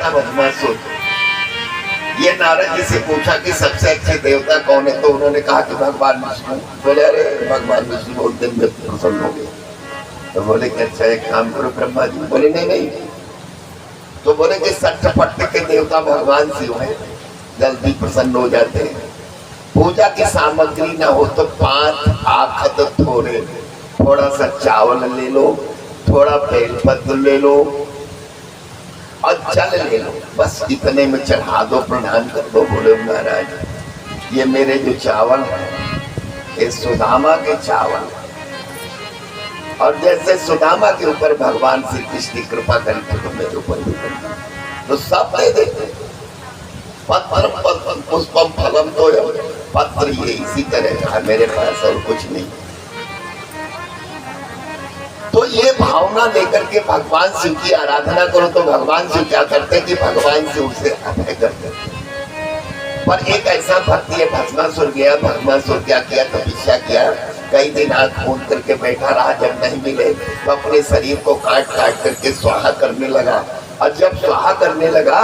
था भस्मासुर। ये नारद जी से पूछा कि सबसे अच्छे देवता कौन है, तो उन्होंने कहा कि भगवान विष्णु। बोले अरे भगवान विष्णु बहुत दिन में प्रसन्न हो गए। तो बोले कि अच्छा एक काम करो ब्रह्मा जी। बोले नहीं नहीं। तो बोले कि सट्टपट्ट के देवता भगवान शिव है, जल्दी प्रसन्न हो जाते हैं। पूजा की सामग्री ना हो तो 5 आखत थोड़े, थोड़ा सा चावल ले लो, थोड़ा बेलपत्र ले लो और जल ले लो, बस इतने में चढ़ा दो, प्रणाम कर दो। बोले महाराज ये मेरे जो चावल है ये सुदामा के चावल, और जैसे सुदामा के ऊपर भगवान श्री कृष्ण की कृपा करी तो मेरे ऊपर भी करी, तो सब दे देते। पत्र पुष्पम फलम तो पत्र ये इसी तरह का मेरे पास और कुछ नहीं। तो ये भावना लेकर के भगवान शिव की आराधना करो तो भगवान शिव क्या करते कि भगवान शिव से अभय करते। पर एक ऐसा भक्ति है, भस्मासुर गया, भस्मासुर क्या किया, तपस्या किया, कई दिन आंख मूंद करके बैठा रहा, जब नहीं मिले तो अपने शरीर को काट काट करके स्वाहा करने लगा। और जब स्वाहा करने लगा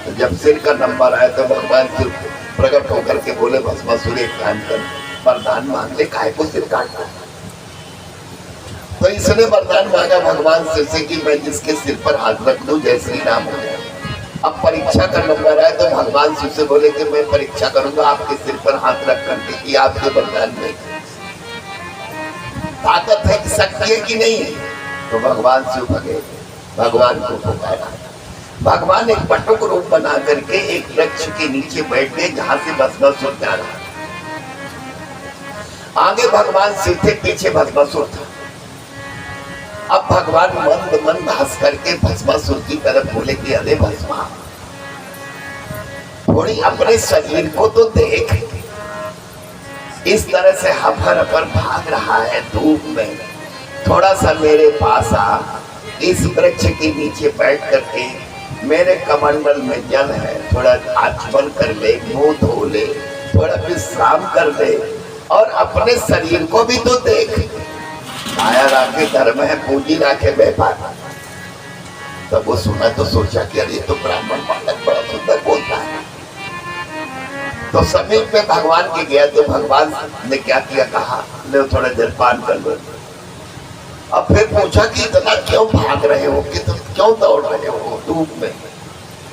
तो जब सिर का नंबर आया तो भगवान शिव प्रकट होकर के बोले भस्मासुर एक काम कर, वरदान मांग ले, काहे को सिर काटना। तो इसने वरदान मांगा भगवान शिव से कि मैं जिसके सिर पर हाथ रख दूं जय श्री राम हो जाए। अब परीक्षा का नंबर आया तो भगवान शिव से बोले कि मैं परीक्षा करूंगा आपके सिर पर हाथ रख करके कि आपके वरदान में ताकत है, शक्ति है कि नहीं है। तो भगवान शिव भगे, भगवान को पुकारा। भगवान एक बटुक रूप बना करके एक वृक्ष के नीचे बैठ गए जहां से भस्मासुर जा रहा। आगे भगवान शिव थे, पीछे भस्मासुर था। अब भगवान मंद मंद हंस करके भस्मासुर की तरफ बोले कि अरे भस्मा, थोड़ी अपने शरीर को तो देख, इस तरह से हफर हफर भाग रहा है धूप में, थोड़ा सा मेरे पास आ, इस वृक्ष के नीचे बैठ करके मेरे कमंडल में जल है, थोड़ा आचमन कर ले, मुंह धो ले, थोड़ा विश्राम कर ले और अपने शरीर को भी तो देख। काया राखे धर्म है, पूंजी राखे व्यापार। तब वो सुना तो सोचा कि अरे तो ब्राह्मण बालक बड़ा सुंदर बोलता है। तो समीप में भगवान के गया तो भगवान ने क्या किया, कहा ले थोड़ा जलपान कर लो। अब फिर पूछा कि इतना क्यों भाग रहे हो, कि तुम क्यों दौड़ रहे हो धूप में।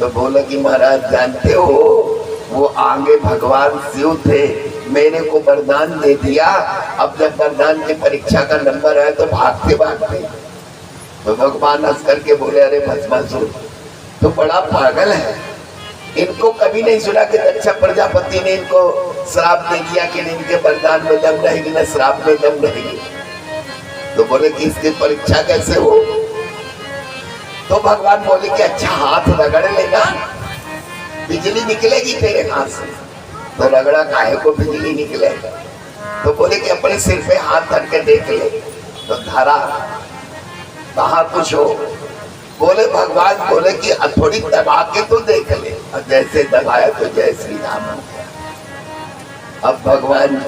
तो बोला कि महाराज जानते हो वो आगे भगवान शिव थे, मेरे को वरदान दे दिया, अब जब वरदान की परीक्षा का नंबर आया तो भागते भागते। तो भगवान हंस करके बोले अरे भस्मासुर तो बड़ा पागल है, इनको कभी नहीं सुना कि दक्ष प्रजापति ने इनको श्राप दे दिया कि इनके वरदान में दम रहेगी न श्राप में दम रहेगी। तो बोले कि इसकी परीक्षा कैसे हो। तो भगवान बोले कि अच्छा हाथ रगड़ लेना, बिजली निकलेगी तेरे हाथ से। तो रगड़ा काहे को बिजली निकलेगा। तो बोले कि अपने सिर पे हाथ धर के देख ले। तो धरा, कहा कुछ हो। बोले भगवान बोले कि थोड़ी दबा के तो देख ले, और जैसे दबाया तो जय श्री राम हो गया। अब भगवान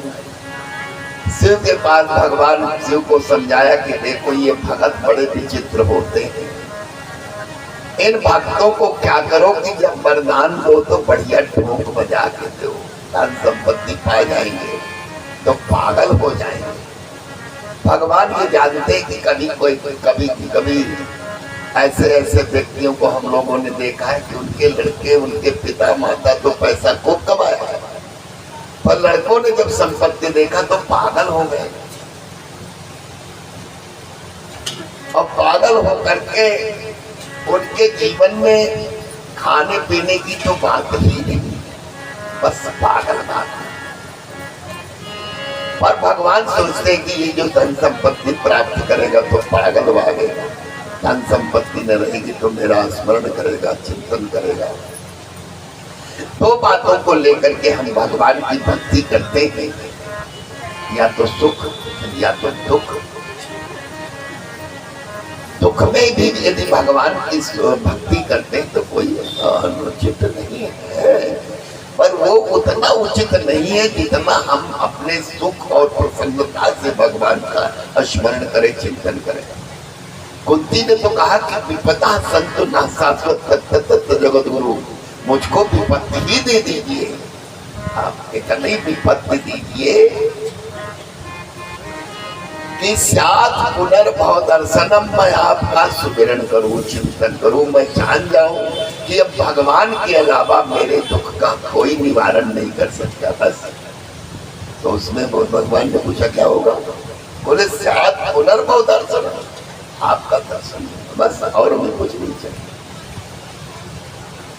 शिव के पास भगवान शिव को समझाया कि देखो ये भगत बड़े विचित्र होते हैं, इन भक्तों को क्या करो कि जब वरदान दो तो बढ़िया ठोक बजा के दो, धन संपत्ति पा जाएंगे तो पागल हो जाएंगे। भगवान ये जानते कि कभी ऐसे ऐसे व्यक्तियों को हम लोगों ने देखा है कि उनके लड़के उनके पिता माता तो पैसा खूब कमाया है, पर लड़कों ने जब संपत्ति देखा तो पागल हो गए। और पागल होकर के उनके जीवन में खाने पीने की तो बात ही नहीं, बस पागल बात। पर भगवान सोचते कि ये जो धन संपत्ति प्राप्त करेगा तो पागल भागेगा, धन संपत्ति न रहेगी तो मेरा स्मरण करेगा, चिंतन करेगा। दो बातों को लेकर के हम भगवान की भक्ति करते हैं, या तो सुख या तो दुख। दुख में भी यदि भगवान की भक्ति करते हैं तो कोई अनुचित नहीं है, पर वो उतना उचित नहीं है जितना हम अपने सुख और प्रसन्नता से भगवान का स्मरण करें, चिंतन करें। कुंती ने तो कहा कि विपदा संतु ना शाश्वत तत्त जगत गुरु, मुझको विपत्ति ही दे दीजिए, आप इतनी विपत्ति दीजिए कि सात पुनर्भव दर्शनम, मैं आपका सुमिरन करूं, चिंतन करूं, मैं जान जाऊं कि अब भगवान के अलावा मेरे दुख का कोई निवारण नहीं कर सकता। बस तो उसमें भगवान ने पूछा क्या होगा? बोले सात पुनर्भव दर्शन, आपका दर्शन, बस और हमें कुछ नहीं चाहिए।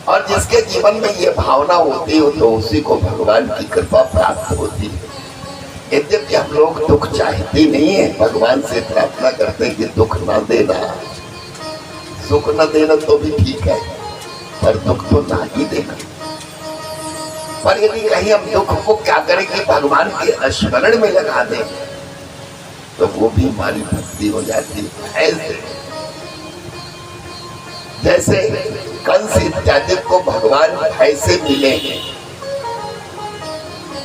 और जिसके जीवन में ये भावना होती हो तो उसी को भगवान की कृपा प्राप्त होती है। यद्यपि हम लोग दुख चाहते नहीं है, भगवान से प्रार्थना करते हैं कि दुख ना देना, सुख न देना तो भी ठीक है, पर दुख तो ना ही देना। पर यदि कहीं हम दुख को क्या करें कि भगवान के स्मरण में लगा दें तो वो भी हमारी भक्ति हो जाती है। ऐसे जैसे कंस इत्यादि को भगवान ऐसे मिले हैं,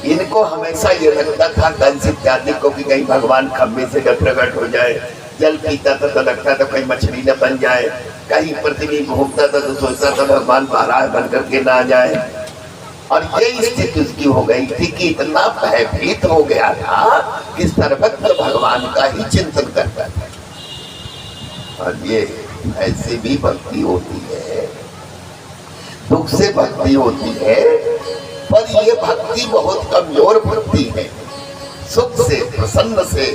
इनको हमेशा ये लगता था कंस इत्यादि को कि कहीं भगवान खम्भे से प्रकट हो जाए, जल पीता था तो लगता था कहीं मछली न बन जाए, कहीं पृथ्वी घूमता था तो सोचता था भगवान बारह बन करके ना जाए। और ये स्थिति उसकी हो गई थी कि इतना भयभीत हो गया था कि सर्वत्र भगवान का ही चिंतन करता था। और ये ऐसे भी भक्ति होती है, दुख से भक्ति होती है, पर ये भक्ति बहुत कमजोर भक्ति है। सुख से प्रसन्न से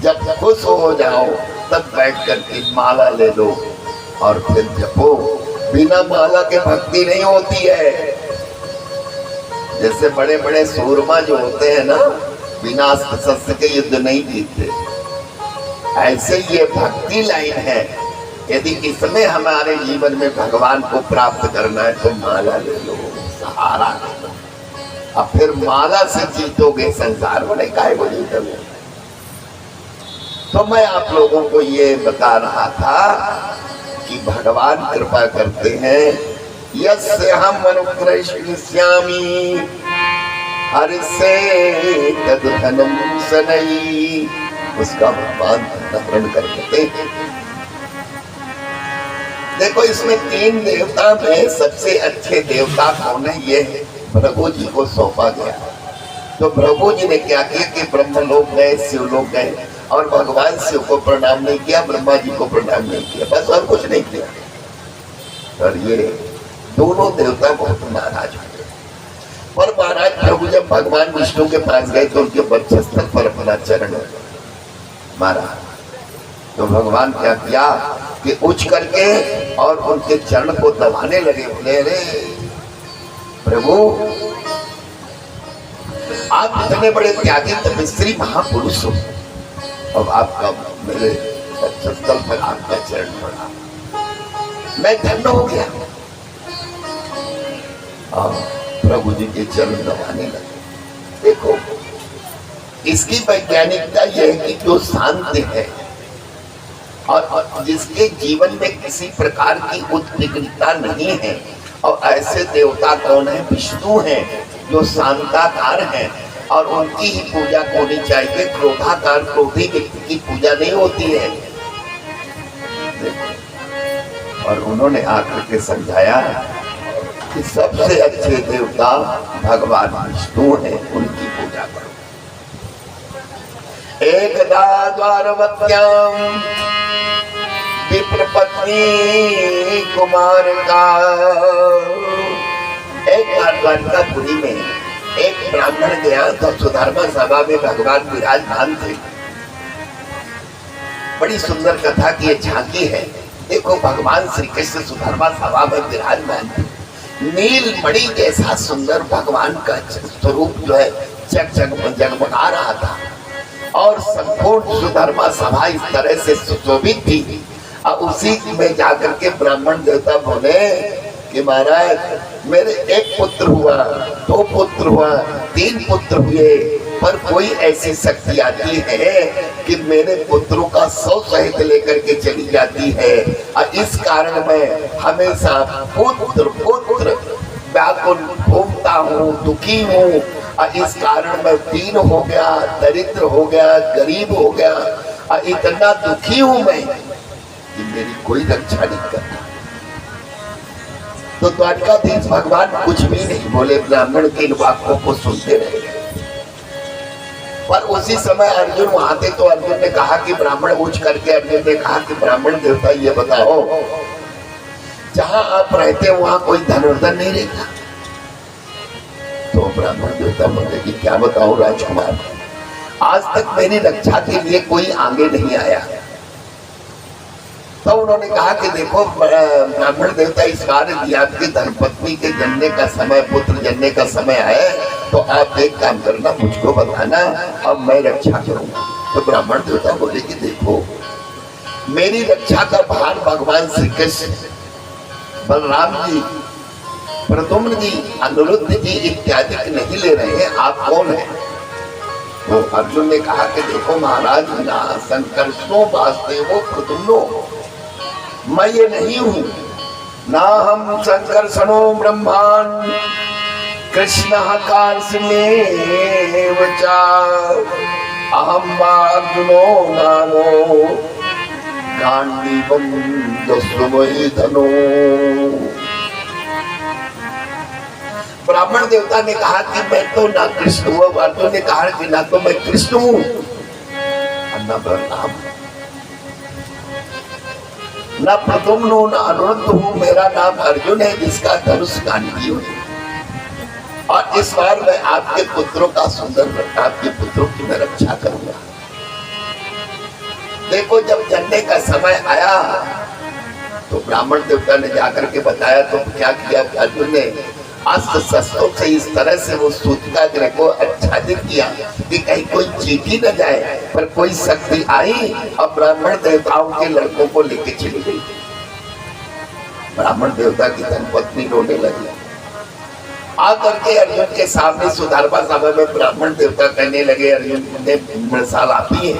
जब खुश हो जाओ तब बैठ करके माला ले लो और फिर जपो। बिना माला के भक्ति नहीं होती है। जैसे बड़े बड़े सूरमा जो होते हैं ना, बिना अस्त्र शस्त्र के युद्ध नहीं जीतते, ऐसे ये भक्ति लाइन है। यदि इसमें हमारे जीवन में भगवान को प्राप्त करना है तो माला ले लो, सहारा ले लो, अब फिर माला से जीतोगे संसार में, काहे को जीतोगे। तो मैं आप लोगों को ये बता रहा था कि भगवान कृपा करते हैं। यस्य हम अनुग्रहिष्यामि हरिसे तद्धनम सनई, उसका भगवान ग्रहण कर लेते हैं। देखो इसमें तीन देवता में सबसे अच्छे देवता कौन है? ये भृगु जी को सौंपा गया। तो भृगु जी ने क्या किया कि ब्रह्मलोक गए, शिवलोक गए और भगवान शिव को प्रणाम नहीं किया, ब्रह्मा जी को प्रणाम नहीं किया, बस और कुछ नहीं किया। और ये दोनों देवता बहुत नाराज हुए। पर महाराज प्रभु जब भगवान विष्णु के पास गए तो उनके वक्षस्थल पर अपना चरण मारा। तो भगवान क्या किया कि उठ करके और उनके चरण को दबाने लगे। बोले अरे प्रभु, आप इतने बड़े त्यागी तपस्वी महापुरुष हो, अब आपका मेरे वक्षस्थल पर आपका चरण पड़ा, मैं धन्य हो गया। प्रभु जी के चरण दबाने लगे। देखो इसकी वैज्ञानिकता यह है कि जो शांत है और जिसके जीवन में किसी प्रकार की उद्विग्नता नहीं है, और ऐसे देवता कौन है? विष्णु है, जो शांताकार है और उनकी ही पूजा होनी चाहिए। क्रोधाकार क्रोधी व्यक्ति की पूजा नहीं होती है। और उन्होंने आकर के समझाया कि सबसे अच्छे देवता भगवान विष्णु हैं, उनकी पूजा करो। एकदा द्वारवत्याम विप्र पत्नी कुमार का, एक बार द्वारकापुरी में एक ब्राह्मण गया तो सुधर्मा सभा में भगवान विराजमान थे। बड़ी सुंदर कथा की ये झांकी है। देखो भगवान श्री कृष्ण सुधर्मा सभा में विराजमान थे। नील मणि जैसा सुंदर भगवान का स्वरूप जो है जगमगा रहा था और संपूर्ण सुधर्मा सभा इस तरह से सुशोभित थी। और उसी में जाकर के ब्राह्मण देवता बोले कि महाराज मेरे एक पुत्र हुआ, दो पुत्र हुआ, तीन पुत्र हुए, पर कोई ऐसी शक्ति आती है कि मेरे पुत्रों का 100 सहित लेकर के चली जाती है। और इस कारण मैं हमेशा पुत्र पुत्र व्याकुल घूमता हूँ, दुखी हूँ। और इस कारण मैं दीन हो गया, दरिद्र हो गया, गरीब हो गया। और इतना दुखी हूँ मैं कि मेरी कोई रक्षा नहीं करता। तो द्वारकाधीश भगवान कुछ भी नहीं बोले, ब्राह्मण के इन वाक्यों को सुनते रहे। पर उसी समय अर्जुन वहां थे, तो अर्जुन ने कहा कि ब्राह्मण उठ करके अर्जुन ने कहा कि ब्राह्मण देवता ये बताओ, जहां आप रहते वहां कोई धनुर्धर नहीं रहता? तो ब्राह्मण देवता बोले कि क्या बताऊं राजकुमार, आज तक मेरी रक्षा के लिए कोई आगे नहीं आया। तो उन्होंने कहा कि देखो ब्राह्मण देवता इस बार यदि आपकी धर्मपत्नी के जन्मे का समय, पुत्र जन्मे का समय है, तो आप एक काम करना, मुझको बताना, अब मैं रक्षा करूंगा। तो ब्राह्मण देवता बोले कि देखो मेरी रक्षा का भार भगवान श्री कृष्ण, बलराम जी, प्रद्युम्न जी, अनिरुद्ध जी इत्यादि नहीं ले रहे हैं, आप कौन है? तो अर्जुन ने कहा कि देखो महाराज, ना संकर्षणों वासुदेवो प्रद्युम्नो, मैं ये नहीं हूं, ना हम संकर्षणो ब्रह्मान कृष्ण कार्ष्णेव च, अहम अर्जुनो नामो गांडीवं दस्युमहि धनो। ब्राह्मण देवता ने कहा कि मैं तो ना कृष्ण हूँ। अर्जुन ने कहा कि ना तो मैं कृष्ण हूँ ना बलराम, ना प्रद्युम्न हूँ, ना अनिरुद्ध हूँ, मेरा नाम अर्जुन है जिसका धनुष गांडी है। और इस बार मैं आपके पुत्रों का सुंदर, आपके पुत्रों की मैं रक्षा करूंगा। देखो जब जन्मे का समय आया तो ब्राह्मण देवता ने जाकर के बताया, तो क्या किया अर्जुन ने, अस्त्र शस्त्रों से इस तरह से वो सूतिका ग्रह को आच्छादित किया कि कहीं कोई जीत ही न जाए। पर कोई शक्ति आई और ब्राह्मण देवताओं के लड़कों को लेके चली गई। ब्राह्मण देवता की धर्मपत्नी रोने लगी। आकर के अर्जुन के सामने सुधारपा सभा में ब्राह्मण देवता कहने लगे, अर्जुन ने मृषाल आपी है।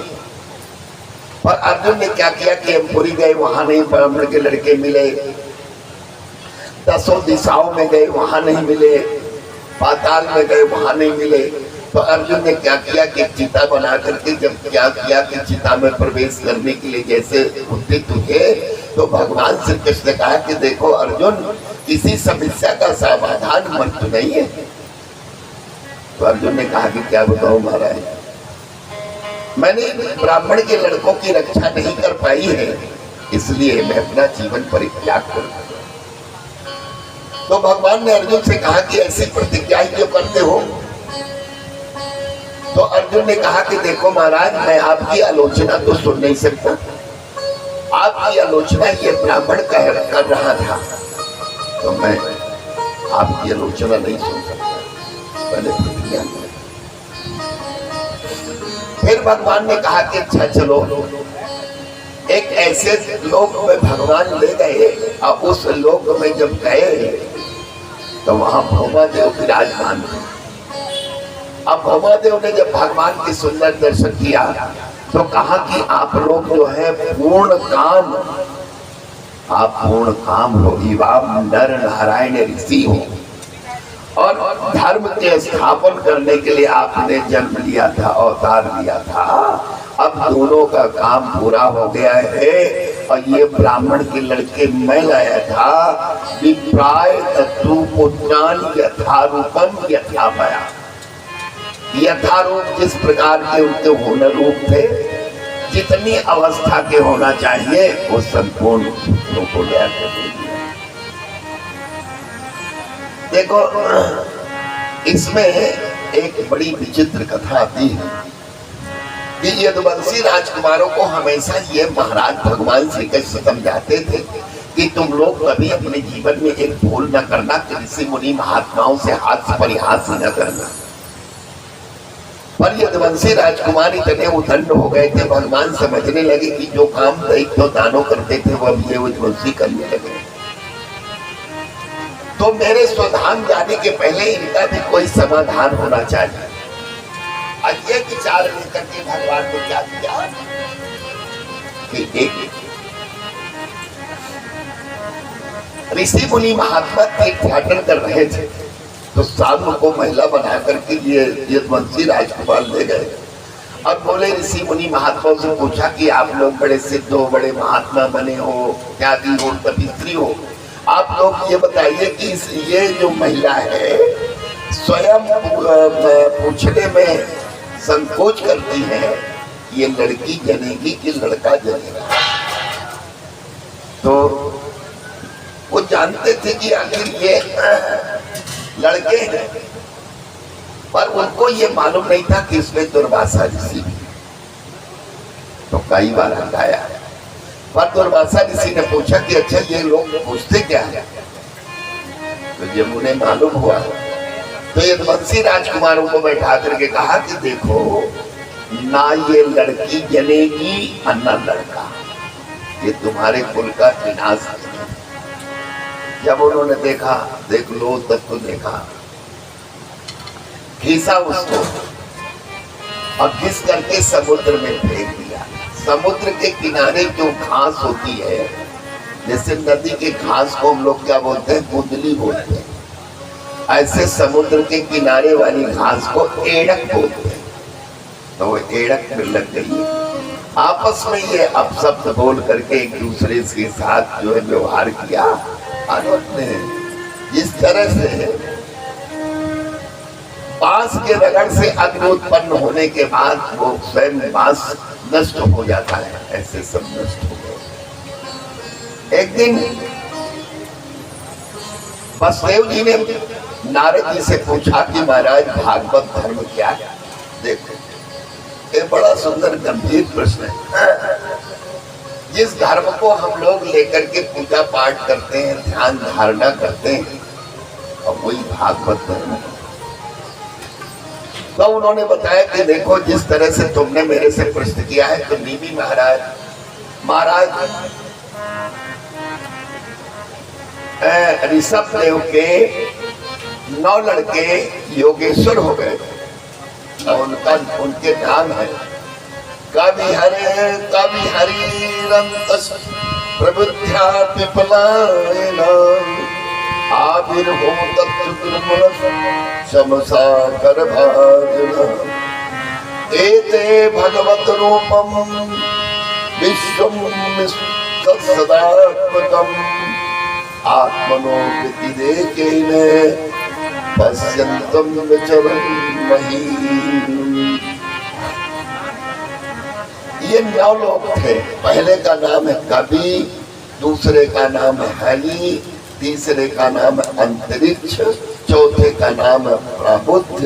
और अर्जुन ने क्या किया कि हम पूरी गए, वहां नहीं ब्राह्मण के लड़के मिले, दसों दिशाओं में गए वहां नहीं मिले, पाताल में गए वहां नहीं मिले। तो अर्जुन ने क्या किया कि चिता बना करके जब क्या किया कि चिता में प्रवेश करने के लिए जैसे उद्यत हुए, तो भगवान श्री कृष्ण ने कहा कि देखो अर्जुन, किसी समस्या का समाधान मृत्यु नहीं है। तो अर्जुन ने कहा कि क्या बताऊं महाराज, मैंने ब्राह्मण के लड़कों की रक्षा नहीं कर पाई है, इसलिए मैं अपना जीवन परित्याग करूंगा। तो भगवान ने अर्जुन से कहा कि ऐसी प्रतिज्ञा क्यों करते हो? तो अर्जुन ने कहा कि देखो महाराज, मैं आपकी आलोचना तो सुन नहीं सकता, आपकी आलोचना ये ब्राह्मण कर रहा था, तो मैं आपकी आलोचना नहीं सुन सकता, पहले प्रतिज्ञा करें। फिर भगवान ने कहा कि अच्छा चलो, एक ऐसे लोक में भगवान ले गए, और उस लोक में जब गए तो वहां भौमादेव विराजमान थे। अब भौमादेव ने जब भगवान की सुंदर दर्शन किया तो कहा कि आप लोग जो है पूर्ण काम, आप पूर्ण काम हो, इवाम नर नारायण ऋषि हो, और धर्म के स्थापन करने के लिए आपने जन्म लिया था, अवतार लिया था। अब दोनों का काम पूरा हो गया है, और ये ब्राह्मण के लड़के मैं लाया था, विप्राय तत्व पुत्रान यथारूपम यथापया, यथारूप जिस प्रकार के उनके हुनर रूप थे, जितनी अवस्था के होना चाहिए वो संपूर्ण पुत्रों को ले आकर दे दिया। देखो इसमें एक बड़ी विचित्र कथा आती है कि यदुवंशी राजकुमारों को हमेशा ये महाराज भगवान श्री कृष्ण समझाते थे कि तुम लोग कभी अपने जीवन में एक भूल न करना, ऋषि मुनि महात्माओं से हास्य परिहास न करना। पर यदुवंशी राजकुमार इतने उद्दंड हो गए थे, भगवान समझने लगे कि जो काम दैत्य दानव करते थे वो अब ये यदुवंशी करने लगे, तो मेरे स्वधाम जाने के पहले इनका भी कोई समाधान होना चाहिए। आज ये विचार लेकर के भगवान ने क्या किया कि एक ऋषि मुनि महात्मा तीर्थयाटन कर रहे थे, तो शाम को महिला बना करके ये यदुवंशी राजकुमार ले गए अब बोले ऋषि मुनि महात्माओं से पूछा कि आप लोग बड़े सिद्ध हो, बड़े महात्मा बने हो, त्यागी हो, तपस्वी हो, आप लोग ये बताइए कि ये जो महिला है स्वयं पूछने में संकोच करती है, ये लड़की जनेगी कि लड़का जनेगा। तो वो जानते थे कि आखिर ये लड़के हैं, पर उनको ये मालूम नहीं था कि इसमें दुर्वासा ऋषि भी। तो कई बार हटाया, पर दुर्वासा ऋषि ने पूछा कि अच्छा ये लोग पूछते क्या है। तो जब उन्हें मालूम हुआ तो यदुवंशी राजकुमारों को बैठा करके कहा कि देखो, ना ये लड़की जनेगी और ना लड़का, ये तुम्हारे कुल का विनाश है। जब उन्होंने देखा, देख लो तब तो देखा, खींचा उसको और घिस करके समुद्र में फेंक दिया। समुद्र के किनारे जो घास होती है, जैसे नदी के घास को हम लोग क्या बोलते हैं, गुदली बोलते हैं, ऐसे समुद्र के किनारे वाली घास को एड़क बोलते हैं। तो वो एड़क में लग गई। आपस में ये अपशब्द बोल करके एक दूसरे के साथ जो है व्यवहार किया। ने जिस तरह से बांस के रगड़ से अग्नि उत्पन्न होने के बाद वो स्वयं बांस नष्ट हो जाता है, ऐसे सब नष्ट हो गए। एक दिन वसुदेव जी ने नारद जी से पूछा कि महाराज भागवत धर्म क्या है। देखो ये बड़ा सुंदर गंभीर प्रश्न है। जिस धर्म को हम लोग लेकर के पूजा पाठ करते हैं, ध्यान धारणा करते हैं, और वही भागवत धर्म है। तो उन्होंने बताया कि देखो, जिस तरह से तुमने मेरे से प्रश्न किया है, तो नीवी महाराज ऋषभ देव के 9 लड़के योगेश्वर हो गए और उनके नाम है कवि हरिरंतस प्रबुद्ध्या पिपलायन आविर्भूत शमसा करभाजन एते भगवत रूपम विश्वम सदात्मकम आत्मनो व्यतिरेकेन पश्यन्तम विचरन्महि। ये 9 लोग थे। पहले का नाम है कवि, दूसरे का नाम है हरि, तीसरे का नाम है अंतरिक्ष, चौथे का नाम है प्रबुद्ध,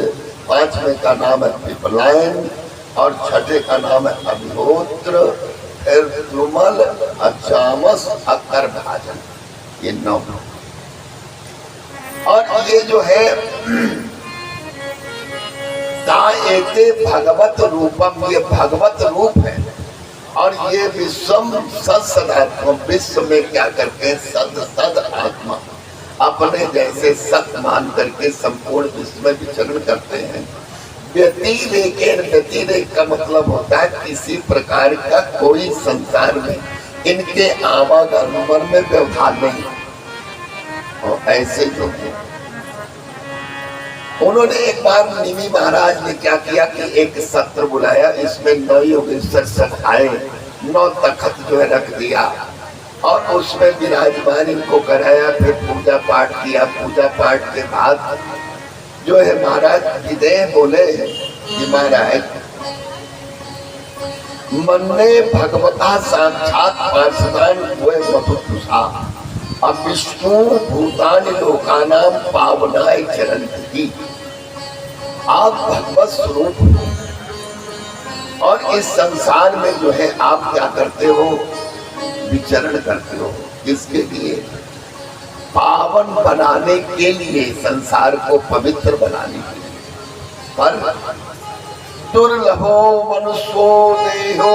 5वें का नाम है पिपलायन और 6ठे का नाम है अभिहोत्र, फिर द्रुमल, अचामस, अकरभाजन। ये 9। और ये जो है ताएते भगवत रूपम, ये भगवत रूप है। और ये विश्वम सदात्मा, विश्व में क्या करके सद आत्मा अपने जैसे सत मान करके संपूर्ण विश्व में विचरण करते हैं। व्यतिरेक का मतलब होता है किसी प्रकार का कोई संसार में इनके आवागमन में व्यवधान नहीं। और ऐसे जो है, उन्होंने एक बार निमि महाराज ने क्या किया कि एक सत्र बुलाया, इसमें 9 योगेश्वर सब आए, 9 तखत जो है रख दिया और उसमें विराजमान इनको कराया। फिर पूजा पाठ किया। पूजा पाठ के बाद जो है महाराज विदेह बोले कि महाराज मन्ने भगवता साक्षात पार्षदान हुए मधुपुषा अब विष्णु भूतानि लोकानां पावनाय चरन्ति। आप भगवत स्वरूप और इस संसार में जो है आप क्या करते हो, विचरण करते हो। किसके लिए? पावन बनाने के लिए, संसार को पवित्र बनाने के लिए। पर दुर्लभो मनुष्यो देहो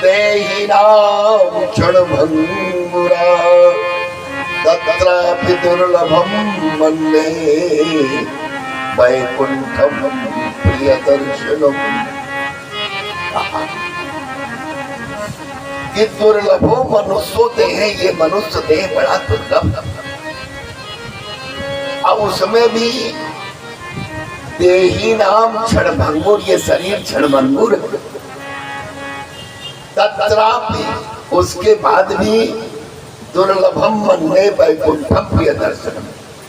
देहिनां क्षणभंगुरा तत्रापि दुर्लभम मन्ये वैकुंठम प्रियदर्शनम। कि दुर्लभो मनुष्यो देह, ये मनुष्य देह बड़ा दुर्लभ। अब उसमें भी देही नाम क्षणभंगुर, ये शरीर क्षणभंगुर, तत्रापि उसके बाद भी दुर्लभम मन्ये वैकुंठम प्रिय दर्शन,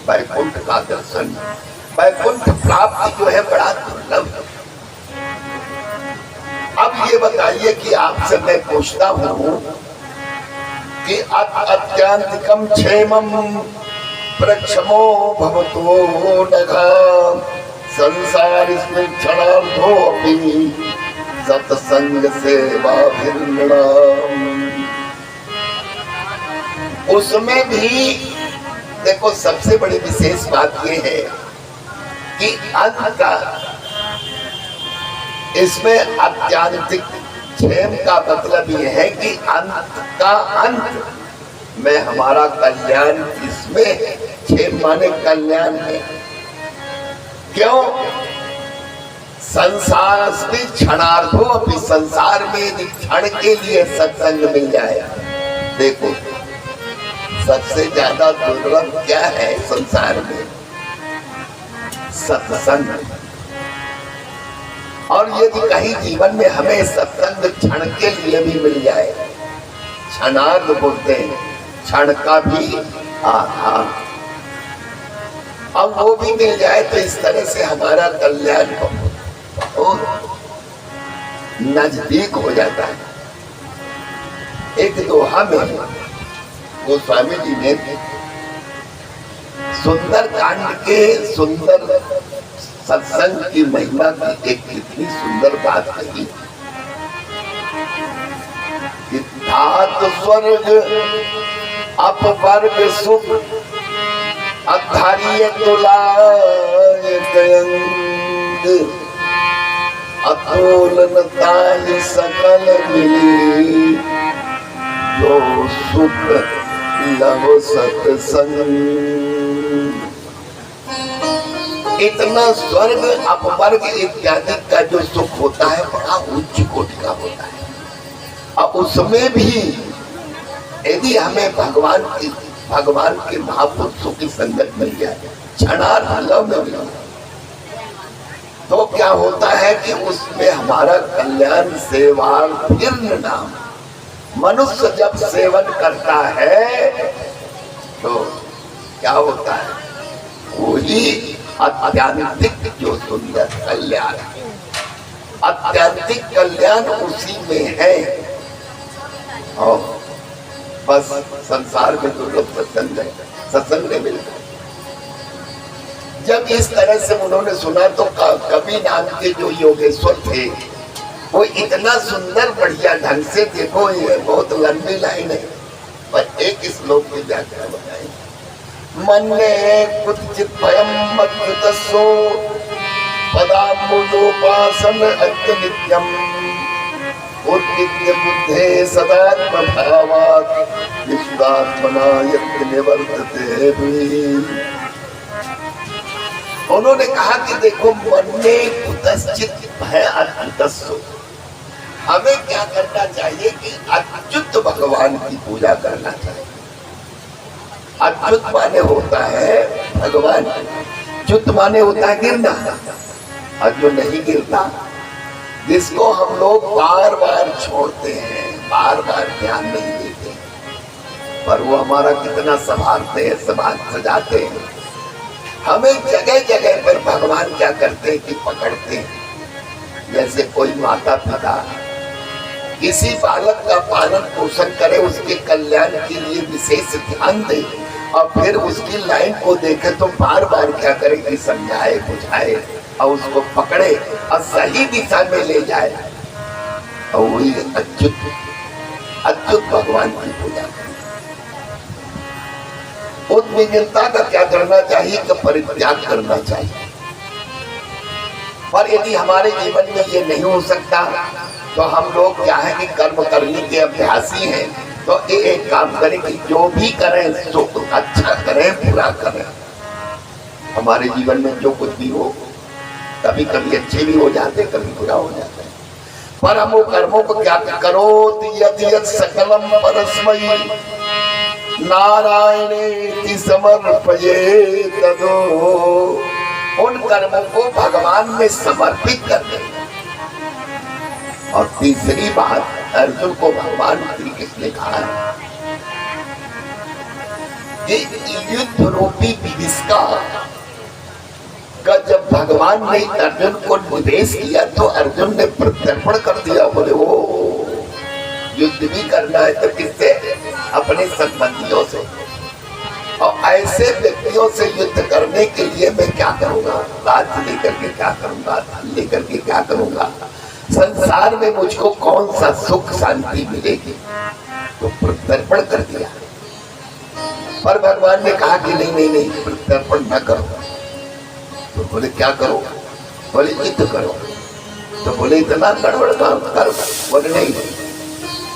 वैकुंठ का दर्शन, वैकुंठ प्राप्ति जो है बड़ा दुर्लभ। अब ये बताइए कि आपसे मैं पूछता हूं कि अत्यंतिकम क्षेमम प्रक्षमो भवतो नघा संसार इसमें क्षणार्धोऽपि सत्संग सेवा उसमें भी देखो सबसे बड़ी विशेष बात यह है कि अंत का, इसमें आत्यांतिक क्षेम का मतलब यह है कि अंत का अंत में हमारा कल्याण, इसमें क्षेम माने कल्याण है। क्यों? संसार में क्षणार्धों, अभी संसार में यदि क्षण के लिए सत्संग मिल जाए, देखो सबसे ज्यादा दुर्लभ क्या है संसार में? सत्संग। और यदि कहीं जीवन में हमें सत्संग क्षण के लिए भी मिल जाए, क्षणार्ध बोलते हैं, क्षण का भी आधार, अब वो भी मिल जाए तो इस तरह से हमारा कल्याण बहुत नजदीक हो जाता है। एक दोहा में गोस्वामी जी ने सुंदर कांड के सुंदर सत्संग की महिमा की एक कितनी सुंदर बात कही कि धातु स्वर्ग अपवर्ग सुख अधारिय तुलाय गयंग अतुलनता सकल मिली जो सुख लव सत्संग। इतना स्वर्ग अपवर्ग इत्यादि का जो सुख होता है बड़ा उच्च कोटि का होता है, और उसमें भी यदि हमें भगवान के महापुरुषों की संगत मिल जाए, क्षणार्ध में मिल जाए, तो क्या होता है कि उसमें हमारा कल्याण सेवार्थिर्न नाम। मनुष्य जब सेवन करता है तो क्या होता है? वही आध्यात्मिक जो सुंदर कल्याण, आध्यात्मिक कल्याण उसी में है। और बस संसार में तो लोग सत्संग नहीं मिलता। जब इस तरह से उन्होंने सुना तो कवि नाम के जो योगेश्वर थे, वो इतना सुंदर बढ़िया ढंग से, देखो ये बहुत लंबी लाइन है पर एक श्लोक की व्याख्या बताई। मन्ये कुतचित भयं मद्गतस्सो पदाम्बुजोपासन अत्य नित्यम् उद्विग्न बुद्धे सदात्मभावात् विशुद्धात्मना यत् निवर्तते भी। उन्होंने कहा कि देखो मन्ये कुतचित भय अद्गतस्सो, हमें क्या करना चाहिए कि अच्युत भगवान की पूजा करना चाहिए। अच्युत माने होता है भगवान, च्युत माने होता है गिरना, और जो नहीं गिरता, जिसको हम लोग बार बार छोड़ते हैं, बार बार ध्यान नहीं देते, पर वो हमारा कितना संभालते हैं, सजाते हैं। हमें जगह जगह पर भगवान क्या करते हैं कि पकड़ते हैं। जैसे कोई माता पिता किसी बालक का पालन पोषण करे, उसके कल्याण के लिए विशेष ध्यान दे, और फिर उसकी लाइन को देखे तो बार बार क्या करे कि समझाए बुझाए और उसको पकड़े और सही दिशा में ले जाए, और वही अच्युत भगवान की पूजा। उद्विग्नता का क्या करना चाहिए कि परित्याग करना चाहिए। पर यदि हमारे जीवन में ये नहीं हो सकता तो हम लोग क्या है कि कर्म करने के अभ्यासी हैं, तो एक काम करें कि जो भी करें तो अच्छा करें, पूरा करें। हमारे जीवन में जो कुछ भी हो, कभी कभी अच्छे भी हो जाते, कभी बुरा हो जाता है, पर हम वो कर्मों को क्या करो, यद्यत् सकलम परस्मै नारायणे समर्पये तदो उन कर्मों को भगवान में समर्पित कर देना। और तीसरी बात अर्जुन को भगवान श्री कृष्ण ने कहा है कि युद्ध रूपी विभिषका का जब भगवान ने अर्जुन को निर्देश किया तो अर्जुन ने प्रत्यर्पण कर दिया। बोले वो युद्ध भी करना है तो किससे? अपने संबंधियों से। और ऐसे व्यक्तियों से युद्ध करने के लिए मैं क्या करूंगा? राज्य लेकर के क्या करूंगा? धन लेकर के क्या करूंगा? संसार में मुझको कौन सा सुख शांति मिलेगी? तो प्रत्यर्पण कर दिया। पर भगवान ने कहा कि नहीं नहीं नहीं, प्रत्यर्पण न करो। तो बोले क्या करो? बोले युद्ध करो। तो बोले इतना गड़बड़ काम करो? बोले नहीं,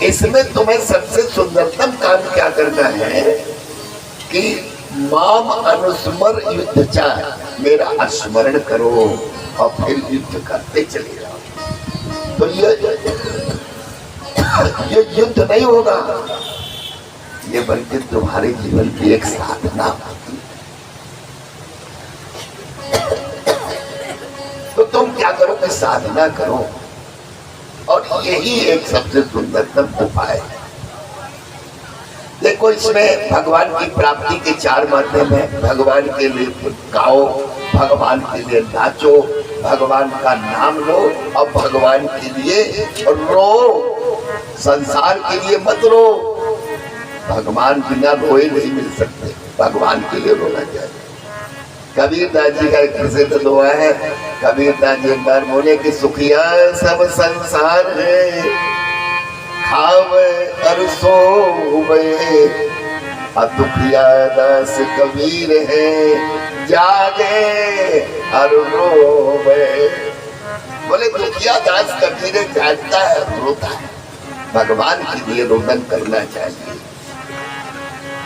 इसमें तुम्हें सबसे सुंदरतम काम क्या करना है कि माम अनुस्मर युद्ध चा, मेरा स्मरण करो और फिर युद्ध करते चले जाओ। तो ये युद्ध नहीं होगा, ये बल्कि तुम्हारे जीवन की एक साधना होगी। तो तुम क्या करो कि साधना करो, और यही एक सबसे सुंदरतम उपाय है। देखो इसमें भगवान की प्राप्ति के 4 माध्यम है। भगवान के लिए गाओ, भगवान के लिए नाचो, भगवान का नाम लो और भगवान के लिए रो। संसार के लिए मत रो, भगवान बिना रोए नहीं मिल सकते, भगवान के लिए रोना चाहिए। कबीरदास जी का एक प्रसिद्ध दोहा है। कबीरदास जी एक बार बोले कि सुखिया सब संसार है, खावे और सोवे, दुखिया दास कबीर है, जागे और रोवे। बोले दुखिया दास कबीर जागता है, रोता है। भगवान के लिए रोदन करना चाहिए।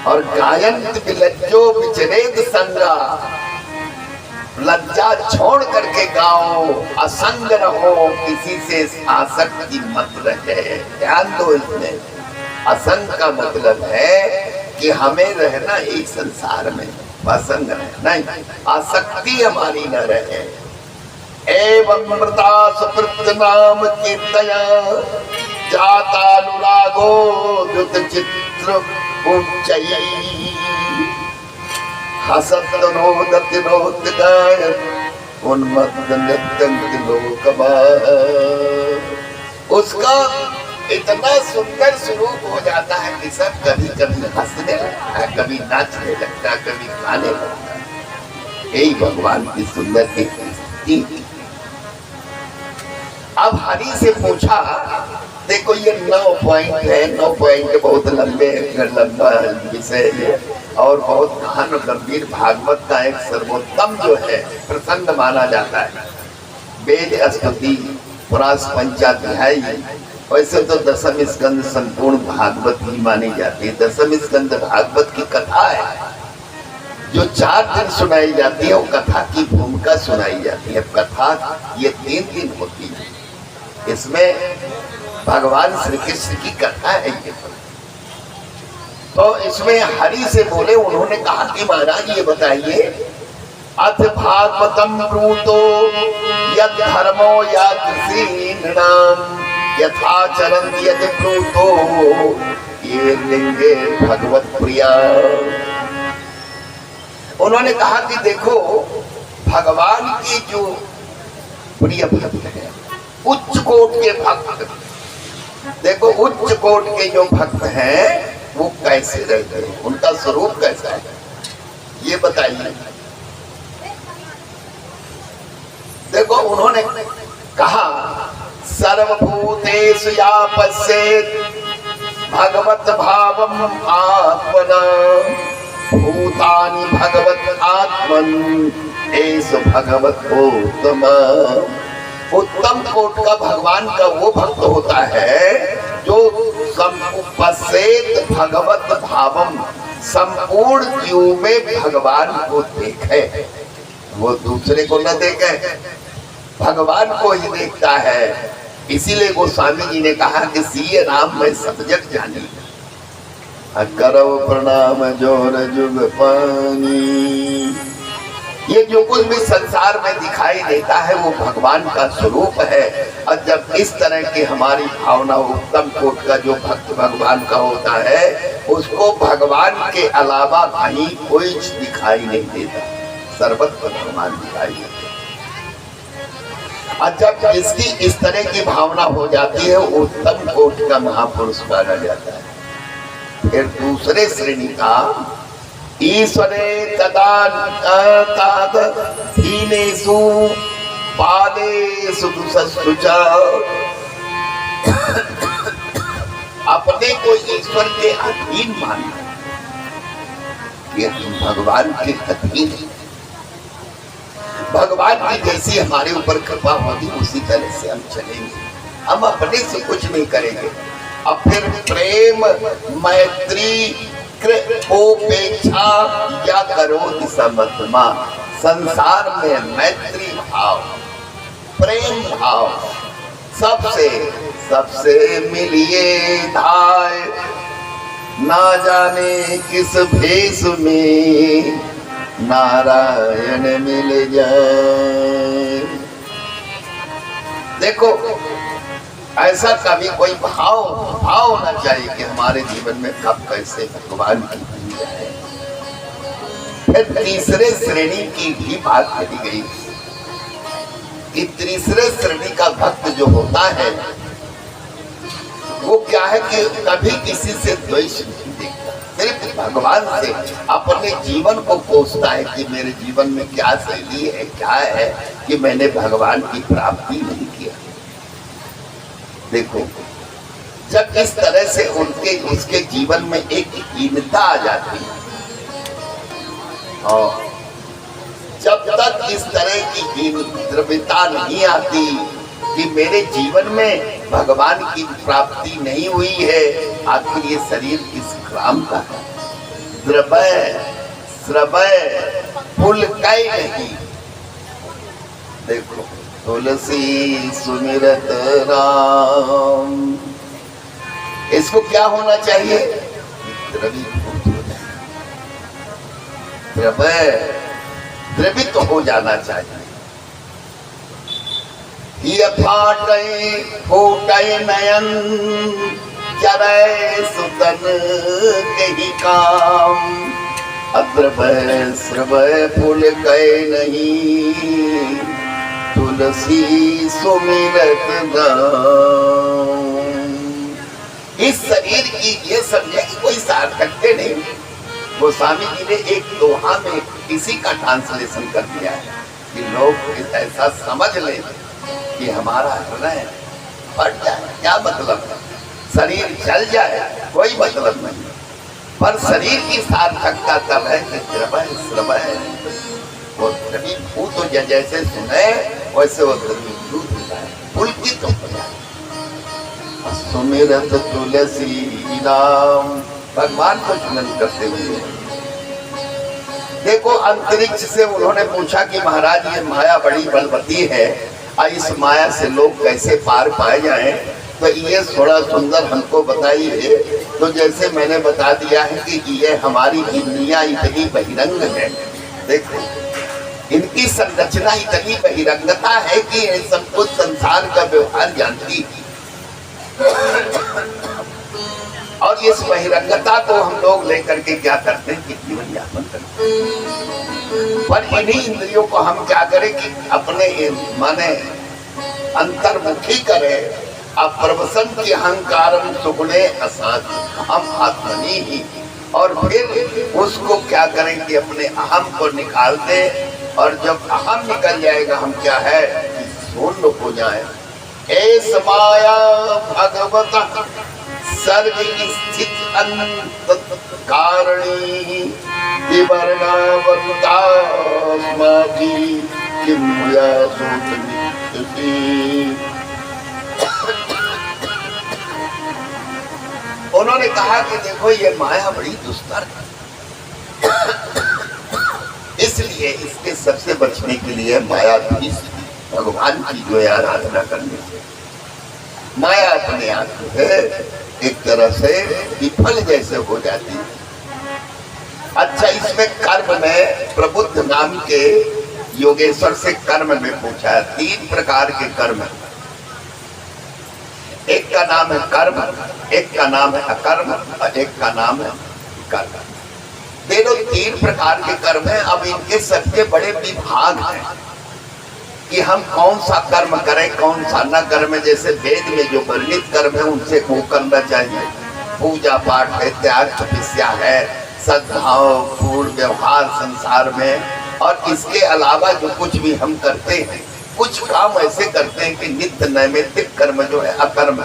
और गायन लज्जो विचरेद संगा, लज्जा छोड़ करके गाओ, असंग रहो, किसी से आसक्ति मत रहे। ध्यान दो इसमें, असंग का मतलब है कि हमें रहना एक संसार में, असंग रहना, आसक्ति हमारी न रहे। एवं मृता सुकृत नाम कीर्तया, जाता अनुरागो युत चित्र उच्चई, हसत रोदत रोद गायन, उन्मत्त नृत्य लोकबार। उसका इतना सुंदर स्वरूप हो जाता है कि सब कभी कभी हंसने लगता है, कभी नाचने लगता है, कभी गाने लगता है। यही भगवान की सुंदर एक स्थिति। अब हरि से पूछा, देखो ये 9 पॉइंट है, 9 पॉइंट बहुत लंबा विषय है और बहुत महान गंभीर भागवत का एक सर्वोत्तम जो है प्रसंग माना जाता है। वेद स्तुति पुराण पंचाध्याय, वैसे तो दशम स्कंद संपूर्ण भागवत ही मानी जाती है। दशम स्कंद भागवत की कथा है जो 4 दिन सुनाई जाती है, वो कथा की भूमिका सुनाई जाती है। कथा ये 3 दिन होती है। इसमें भगवान श्री कृष्ण की कथा है ये। तो इसमें हरि से बोले, उन्होंने कहा कि महाराज ये बताइए, अथ भागवतम ब्रूतो यद धर्मो या कृष्णाम यथाचरन् यद ब्रूतो ये लिंगे भगवत प्रिया। उन्होंने कहा कि देखो भगवान की जो प्रिय भक्त है, उच्च कोट के भक्त, देखो उच्च कोट के जो भक्त हैं वो कैसे रहते हैं, उनका स्वरूप कैसा है ये बताइए। देखो उन्होंने कहा सर्वभूतेषु या पश्येत् भगवत भावम् आत्मना, भूतानि भगवत आत्मन् एष भगवतोत्तम। उत्तम कोट का भगवान का वो भक्त होता है जो पश्येत् भगवत भावम, संपूर्ण जीव में भगवान को देखे, वो दूसरे को न देखे, भगवान को ही देखता है। इसीलिए गोस्वामी जी ने कहा कि सिय राम में सब जग जानी, करो प्रणाम जोर जुग पानी, ये जो कुछ भी संसार में दिखाई देता है वो भगवान का स्वरूप है। और जब इस तरह की हमारी भावना उत्तम कोट का जो भक्त भगवान का होता है उसको भगवान के अलावा कहीं कोई दिखाई नहीं देता, सर्वत्र भगवान दिखाई देते। और जब जिसकी इस तरह की भावना हो जाती है उत्तम कोट का महापुरुष माना जाता है। फिर दूसरे श्रेणी का ईश्वरे तदान्ताद हीनेषु पादेषु दुःसस्तु च, अपने को ईश्वर के अधीन मानना, ये भगवान के अधीन, भगवान की जैसी हमारे ऊपर कृपा होगी उसी तरह से हम चलेंगे, हम अपने से कुछ नहीं करेंगे। अब फिर प्रेम मैत्री कृपोपेक्षा या करो समत्मा, संसार में मैत्री भाव प्रेम भाव सबसे सबसे मिलिए धाय, ना जाने किस भेष में नारायण मिल जाए। देखो ऐसा कभी कोई भाव होना चाहिए कि हमारे जीवन में कब कैसे भगवान की मिल जाए। फिर तीसरे श्रेणी की भी बात कही गई कि तीसरे श्रेणी का भक्त जो होता है वो क्या है कि कभी किसी से द्वेष नहीं देखता, सिर्फ भगवान से अपने जीवन को कोसता है कि मेरे जीवन में क्या शैली है, क्या है कि मैंने भगवान की प्राप्ति नहीं किया। देखो जब इस तरह से उसके जीवन में एक हीनता आ जाती है और जब तक इस तरह की द्रव्यता नहीं आती कि मेरे जीवन में भगवान की प्राप्ति नहीं हुई है, आखिर ये शरीर किस काम का है। द्रवय श्रवय फूल कई नहीं। देखो तुलसी सुमिरत राम, इसको क्या होना चाहिए, द्रवित हो जाना चाहिए। ये फाटे फूटे नयन जरे सुतन के ही काम, अद्रवय श्रवय फूल कई नहीं तुलसी सुमिरत राम। इस शरीर की ये समझे कि कोई सार्थकता नहीं। गोस्वामी जी ने एक दोहा में इसी का ट्रांसलेशन कर दिया है कि लोग ऐसा समझ ले कि हमारा हृदय फट जाए, क्या मतलब है, शरीर जल जाए कोई मतलब नहीं, पर शरीर की सार्थकता तब है कि द्रवय श्रवय वो द्रवीभूत हो जाए, जैसे सुने वैसे वो द्रवीभूत हो जाए, पुलकित हो जाए। सुमिरत तुलसी राम, भगवान को स्मरण करते हुए। देखो अंतरिक्ष से उन्होंने पूछा कि महाराज ये माया बड़ी बलवती है, इस माया से लोग कैसे पार पाए जाएं, तो ये थोड़ा सुंदर हमको बताइए। तो जैसे मैंने बता दिया है कि ये हमारी इंद्रियां इतनी बहिरंग है, देखो इनकी संरचना इतनी बहिरंगता है कि ये सब कुछ संसार का व्यवहार जानती है और इस बहिरंगता को हम लोग लेकर के क्या करते हैं कि जीवन यापन करते हैं। पर इन्हीं इंद्रियों को हम क्या करें कि अपने माने अंतर्मुखी करें, अप्रवसन की अहंकारम सुगुणे असाध हम आत्मनि ही, और फिर उसको क्या करें कि अपने अहम को निकाल दें, और जब अहम निकल जाएगा हम क्या है शून्य हो जाए। ऐस माया भगवत सर्ग स्थित अंत कारणी विवर्णावंता स्माधि किम या सोचती। उन्होंने कहा कि देखो ये माया बड़ी दुस्तर है, इसलिए इसके सबसे बचने के लिए माया भी भगवान की जो है आराधना करनी चाहिए। माया अपने आप जो है एक तरह से विफल जैसे हो जाती है। अच्छा इसमें कर्म में प्रबुद्ध नाम के योगेश्वर से कर्म में पूछा है। 3 प्रकार के कर्म, एक का नाम है कर्म, एक का नाम है अकर्म और एक का नाम है कर्म। दोनों 3 प्रकार के कर्म हैं। अब इनके सबके बड़े विभाग हैं कि हम कौन सा कर्म करें कौन सा न करें। जैसे वेद में जो वर्णित कर्म है उनसे वो करना चाहिए, पूजा पाठ है, त्याग तपस्या है, सद्भाव पूर्ण व्यवहार संसार में। और इसके अलावा जो कुछ भी हम करते हैं, कुछ काम ऐसे करते हैं कि नित्य नैमित्तिक कर्म जो है अकर्म,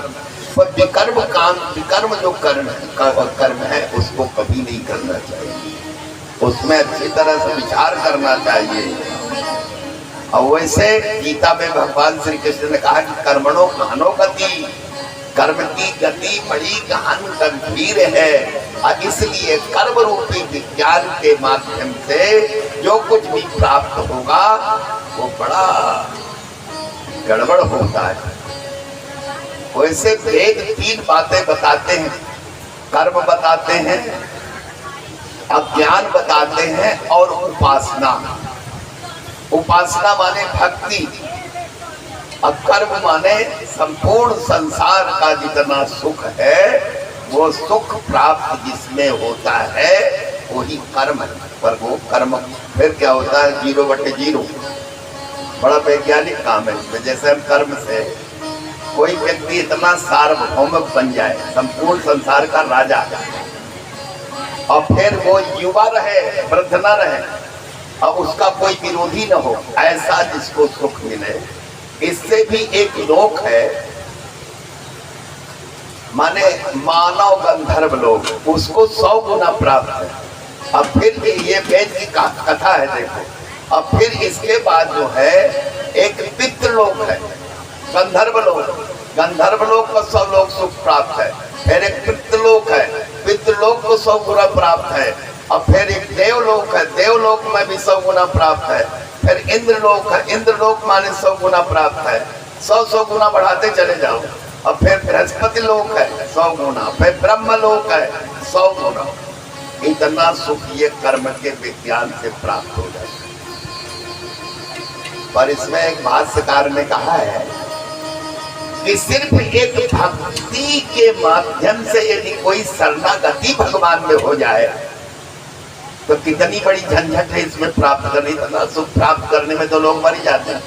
पर विकर्म काम, विकर्म जो कर्म है उसको कभी नहीं करना चाहिए, उसमें अच्छी तरह से विचार करना चाहिए। और वैसे गीता में भगवान श्री कृष्ण ने कहा कि कर्मणो गहनो गति, कर्म की गति बड़ी गहन गंभीर है। और इसलिए कर्म रूपी विज्ञान के माध्यम से जो कुछ भी प्राप्त होगा वो बड़ा गड़बड़ होता है। वैसे वेद 3 बातें बताते हैं, कर्म बताते हैं, अज्ञान बताते हैं और उपासना। उपासना माने भक्ति, और कर्म माने संपूर्ण संसार का जितना सुख है वो सुख प्राप्त जिसमें होता है वही कर्म है। पर वो कर्म फिर क्या होता है 0/0, बड़ा वैज्ञानिक काम है इसमें। जैसे हम कर्म से कोई व्यक्ति इतना सार्वभौमिक बन जाए, संपूर्ण संसार का राजा, और फिर वो युवा रहे, वृद्ध न रहे, और उसका कोई विरोधी न हो, ऐसा जिसको सुख मिले। इससे भी एक लोक है, माने मानव गंधर्व लोग, उसको 100 गुना प्राप्त है। अब फिर ये वेद की कथा है देखो। अब फिर इसके बाद जो है एक पितृलोक है, गंधर्व लोक, गंधर्व लोक को 100 लोग सुख प्राप्त है। फिर एक पितृलोक है, पितृलोक को 100 गुना प्राप्त है। और फिर एक देवलोक है, देवलोक में भी 100 गुना प्राप्त है। फिर इंद्रलोक है, इंद्रलोक माने 100 गुना प्राप्त है। 100 गुना बढ़ाते चले जाओ। और फिर बृहस्पति लोक है 100 गुना, फिर ब्रह्म लोक है 100 गुना। इतना सुख ये कर्म के विज्ञान से प्राप्त हो जाता है। पर इसमें एक भाष्यकार ने कहा है कि सिर्फ एक भक्ति के माध्यम से यदि कोई शरणागति भगवान में हो जाए तो कितनी बड़ी झंझट है इसमें प्राप्त करने। इतना सुख प्राप्त करने में तो लोग मर जाते हैं।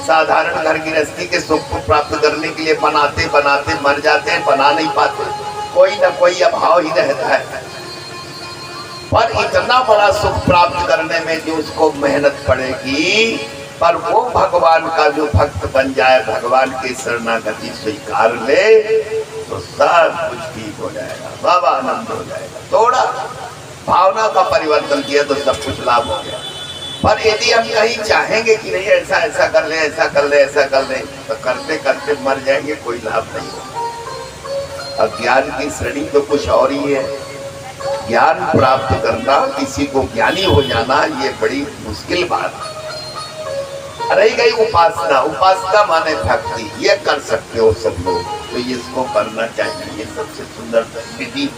साधारण घर गृहस्थी के सुख को प्राप्त करने के लिए बनाते बनाते मर जाते हैं, बना नहीं पाते, कोई ना कोई अभाव ही रहता है। पर इतना बड़ा सुख प्राप्त करने में जो उसको मेहनत पड़ेगी, पर वो भगवान का जो भक्त बन जाए, भगवान की शरणागति स्वीकार ले, तो सब कुछ ठीक हो जाएगा, बाबा आनंद हो जाएगा। थोड़ा भावना का परिवर्तन किया तो सब कुछ लाभ हो गया। पर यदि हम कहीं चाहेंगे कि नहीं ऐसा ऐसा कर ले, ऐसा कर ले, ऐसा कर ले, तो करते करते मर जाएंगे, कोई लाभ नहीं होगा। अज्ञान की श्रेणी तो कुछ और ही है। ज्ञान प्राप्त करना, किसी को ज्ञानी हो जाना, ये बड़ी मुश्किल बात है। रही गई उपासना, उपासना माने भक्ति, ये कर सकते हो सब लोग, तो ये इसको करना चाहिए। ये सबसे सुंदर विधि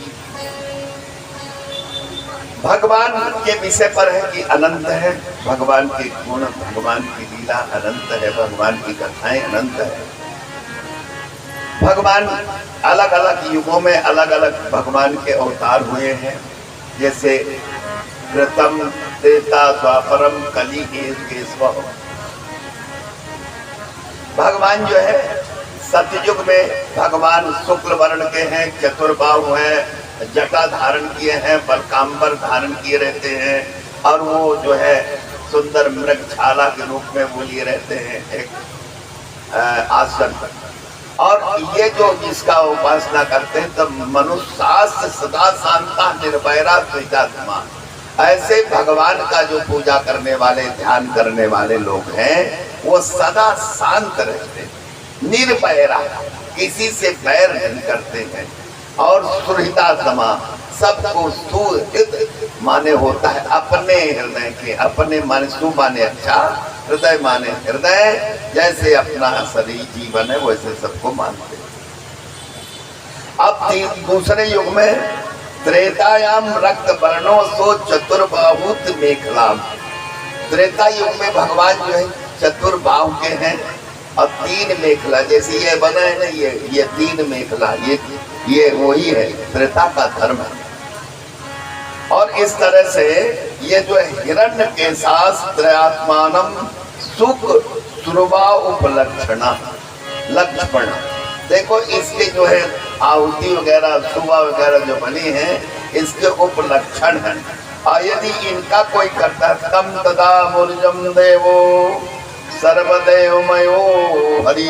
भगवान के विषय पर है कि अनंत है, भगवान के गुण, भगवान की लीला अनंत है, भगवान की कथाएं अनंत है। भगवान अलग अलग युगों में अलग अलग भगवान के अवतार हुए हैं। जैसे कृतम त्रेता द्वापरम कली केशव। भगवान जो है सतयुग में भगवान शुक्ल वर्ण के हैं, चतुर्बाहु हैं, जटा धारण किए हैं, बलकांबर धारण किए रहते हैं, और वो जो है सुंदर मृगछाला के रूप में वो लिए रहते हैं एक आसन पर। और ये जो जिसका उपासना करते हैं तब मनुष्य सदा शांता निर्भयरा द्विजात्मा, ऐसे भगवान का जो पूजा करने वाले, ध्यान करने वाले लोग हैं, वो सदा शांत रहते हैं, निर्भयरा, किसी से बैर नहीं करते हैं। और सुहृदात्मा, सबको सुहृद माने होता है अपने हृदय के, अपने माने सु माने अच्छा, हृदय माने हृदय, जैसे अपना शरीर जीवन है वैसे सबको मानते हैं। अब दूसरे युग में त्रेतायाम रक्त वर्णो सो चतुर्बाहुत मेखलाम, त्रेता युग में भगवान जो है चतुर्बाहु के हैं और 3 मेखला, जैसे ये बना है ना, ये 3 मेखला, ये वही है, त्रेता का धर्म है। और इस तरह से ये जो हिरण्य के साथ त्रयात्मानम सुख सुरवा उपलक्षणा लक्ष्मण, देखो इसके जो है आहुति वगैरह सुबह वगैरह जो बनी है इसके उपलक्षण है। और यदि इनका कोई करता है तम तदा मूर्जम देवो सर्वदेवमयो हरि,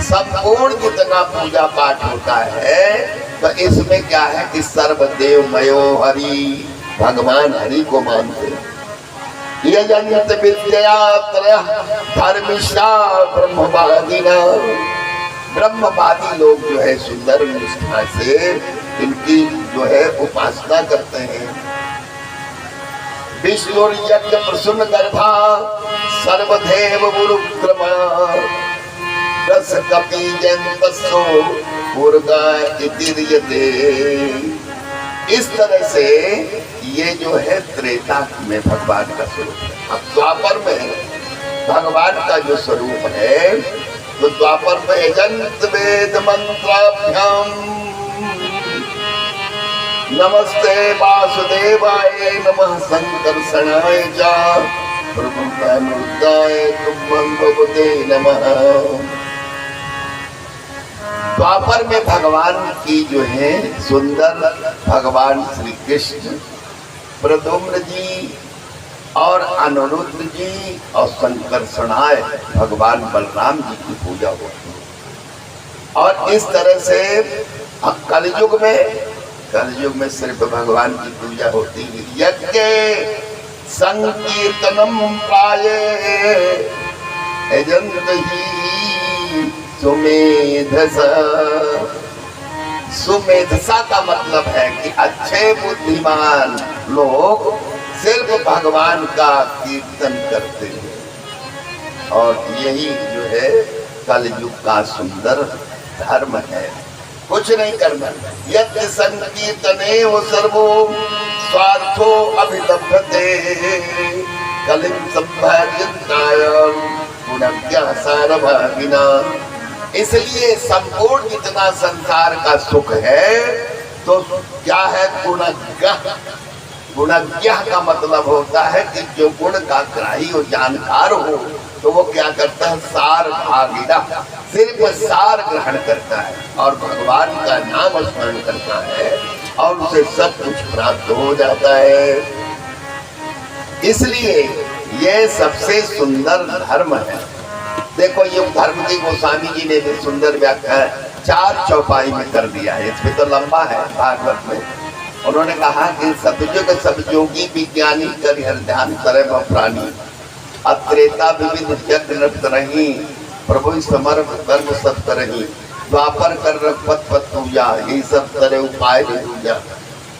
संपूर्ण जितना पूजा पाठ होता है तो इसमें क्या है कि सर्वदेवमयो हरि, भगवान हरि को मानते हैं। यजंत विद्या धर्मिष्ठा ब्रह्मवादिना, ब्रह्मवादी लोग जो है सुंदर निष्ठा से इनकी जो है उपासना करते हैं। विष्णु यज्ञ प्रसून गर्भा सर्वदेव गुरुक्रमा रस कपि जंतसो मुर्गा इतिर्यते। इस तरह से ये जो है त्रेता में भगवान का स्वरूप है। अब द्वापर में भगवान का जो स्वरूप है तो द्वापर में जंत वेद मंत्राभ्याम नमस्ते वासुदेवाय नमः संकर्षणाय च प्रभुतानुद्धाय तुभ्यं भगवते नमः। द्वापर में भगवान की जो है सुंदर भगवान श्री कृष्ण, प्रद्युम्न जी और अनिरुद्ध जी और संकर्षणाय भगवान बलराम जी की पूजा होती है। और इस तरह से कलयुग में सिर्फ भगवान की पूजा होती है। यज्ञ संकीर्तनम प्राये अजंत ही सुमेधसा। सुमेधसा का मतलब है कि अच्छे बुद्धिमान लोग सिर्फ भगवान का कीर्तन करते हैं। और यही जो है कलयुग का सुंदर धर्म है, कुछ नहीं करना। यज्ञ संकीर्तने वो सर्वो स्वार्थो अभिलभ्यते कलिं संभाव्यताय गुणज्ञ सारभागिना। इसलिए संपूर्ण जितना संसार का सुख है तो क्या है, गुणज्ञ। गुणज्ञ का मतलब होता है कि जो गुण का ग्राही हो, जानकार हो, तो वो क्या करता है, सार भागिना, सिर्फ सार ग्रहण करता है और भगवान का नाम स्मरण करता है और उसे सब कुछ प्राप्त हो जाता है। इसलिए ये सबसे सुंदर धर्म है। देखो ये धर्म की गोस्वामी जी ने भी सुंदर व्याख्या 4 चौपाई में कर दिया है, इसमें तो लंबा है भागवत में। उन्होंने कहा कि सतयुग सब योगी विज्ञानी कर हर ध्यान करे व प्राणी, अत्रेता विविध यज्ञ नृत्य रही, प्रभु समर्थ कर्म सब करही, द्वापर कर पथ पथ पूजा, यही सब तरह उपाय पूजा,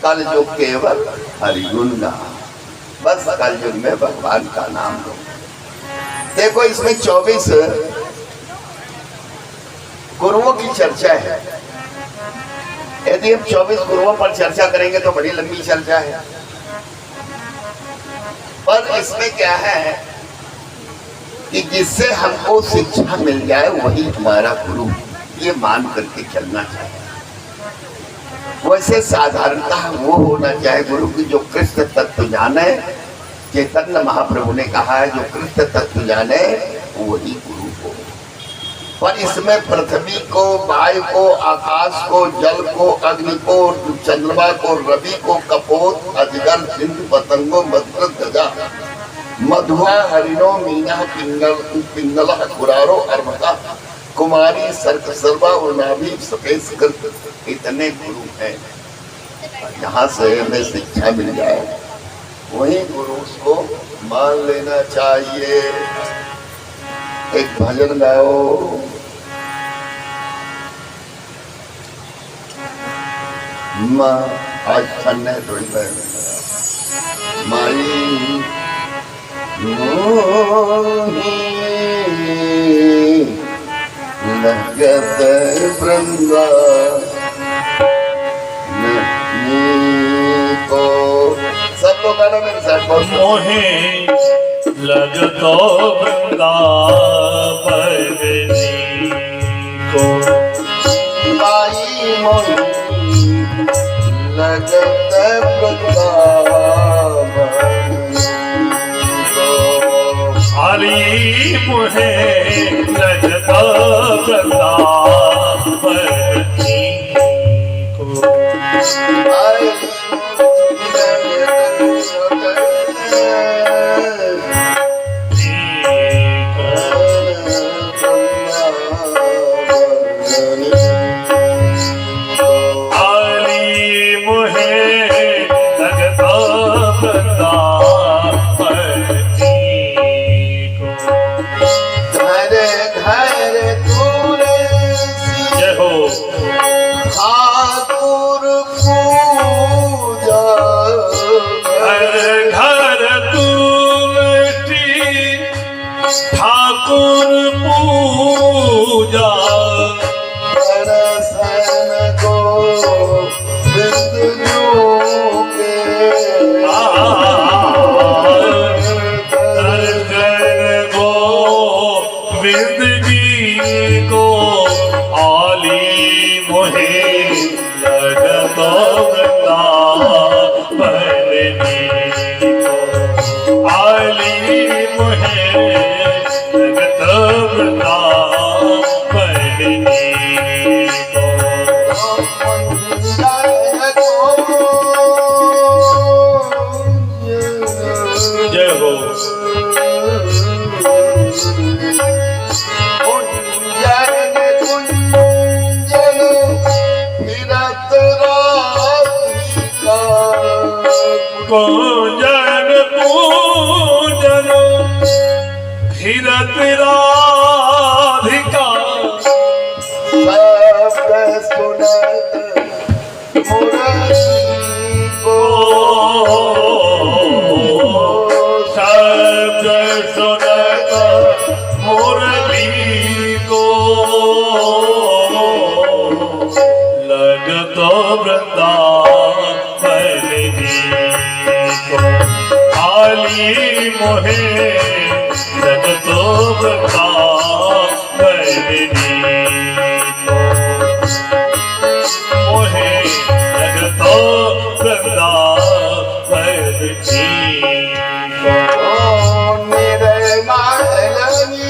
कल जो केवल हरिगुण गा। बस कल युग में भगवान का नाम लो। देखो इसमें 24 गुरुओं की चर्चा है। यदि हम 24 गुरुओं पर चर्चा करेंगे तो बड़ी लंबी चर्चा है, पर इसमें क्या है कि जिससे हमको शिक्षा मिल जाए वही हमारा गुरु, ये मान करके चलना चाहिए। वैसे साधारणतः वो होना चाहिए गुरु की जो कृष्ण तत्व जाने। चैतन्य महाप्रभु ने कहा है जो कृष्ण तत्व जाने वही गुरु हो। पर इसमें पृथ्वी को, वायु को, आकाश को, जल को, अग्नि को, चंद्रमा को, रवि को, कपोत, अजगर, सिंधु, पतंगो, मधुर, गजा, मधुआ, हरिणो, मीना, पिंगल, कुरारो, अर्भका, कुमारी, सर्क, सर्वा और नाभि, सफेद कृत, इतने गुरु हैं। यहाँ से हमें शिक्षा मिल जाए वही गुरु को मान लेना चाहिए। एक भजन गाओ। माँ आज ठंड है थोड़ी बहन माई लगत वृंदा को सब लोग गाना मेरे साथ मोहे लगतो वृंदावन को। आई मोही लगत वृंदावन को। आली मुहे लगतो वृंदावन को। आई ठाकुर पूजा दर्शन को बिंदु के दर्शन को बिंदगी को। आली मोहे लगतो वृंदावन को। आली मोहे जय हो। कुंजन कुंजन फिरत राधिका। कुंजन पूजन फिरत राधिका। शब्द सुनत मुरली को। शब्द सुनत मुरली को। लगतो वृंदावन को। आली मोहे लगतो वृंदावन को। मोहे लगतो वृंदावन को। निर्मलनी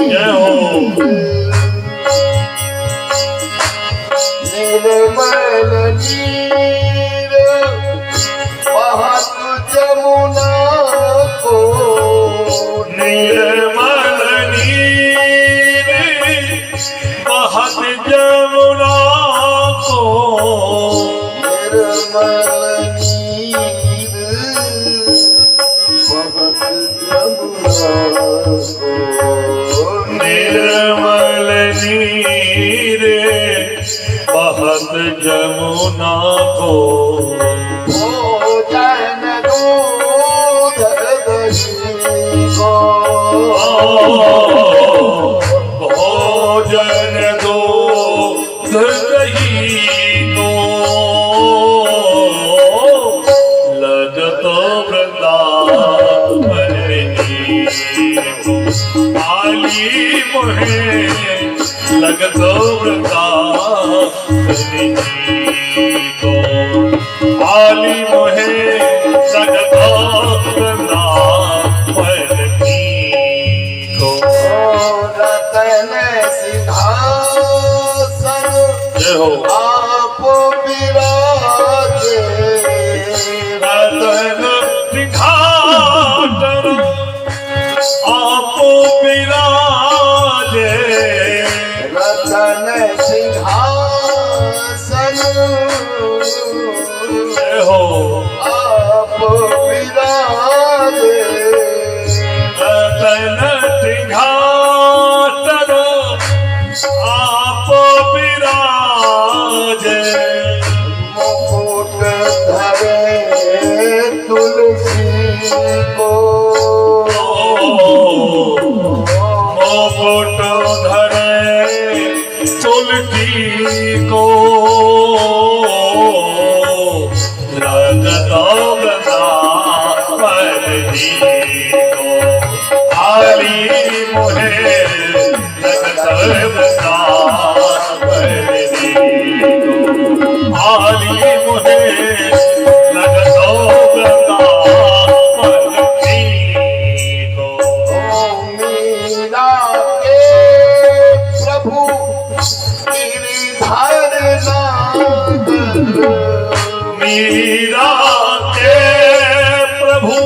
जय हो। निर्मल नीर बहत जमुना को। निर्मल नीर बहत जमुना को। निर्मल नीर बहत जमुना को। निर्मल नीर बहत जमुना को। भोजन दूध दही को। भोजन दूध दही को। लगतो वृंदावन को। आली मोहे लगतो वृंदावन को। आली मोहे लगतो वृंदावन को। रतन सिंहासन जय हो। आप विराजे। रतन सिंहासन आप विराजे। रतन सिंहासन जय हो। आप विराजे। रतन सिंहासन आप विराजे। मुकुट धरे तुलसी को। मुकुट धरे तुलसी को। लगतो मीरा के प्रभु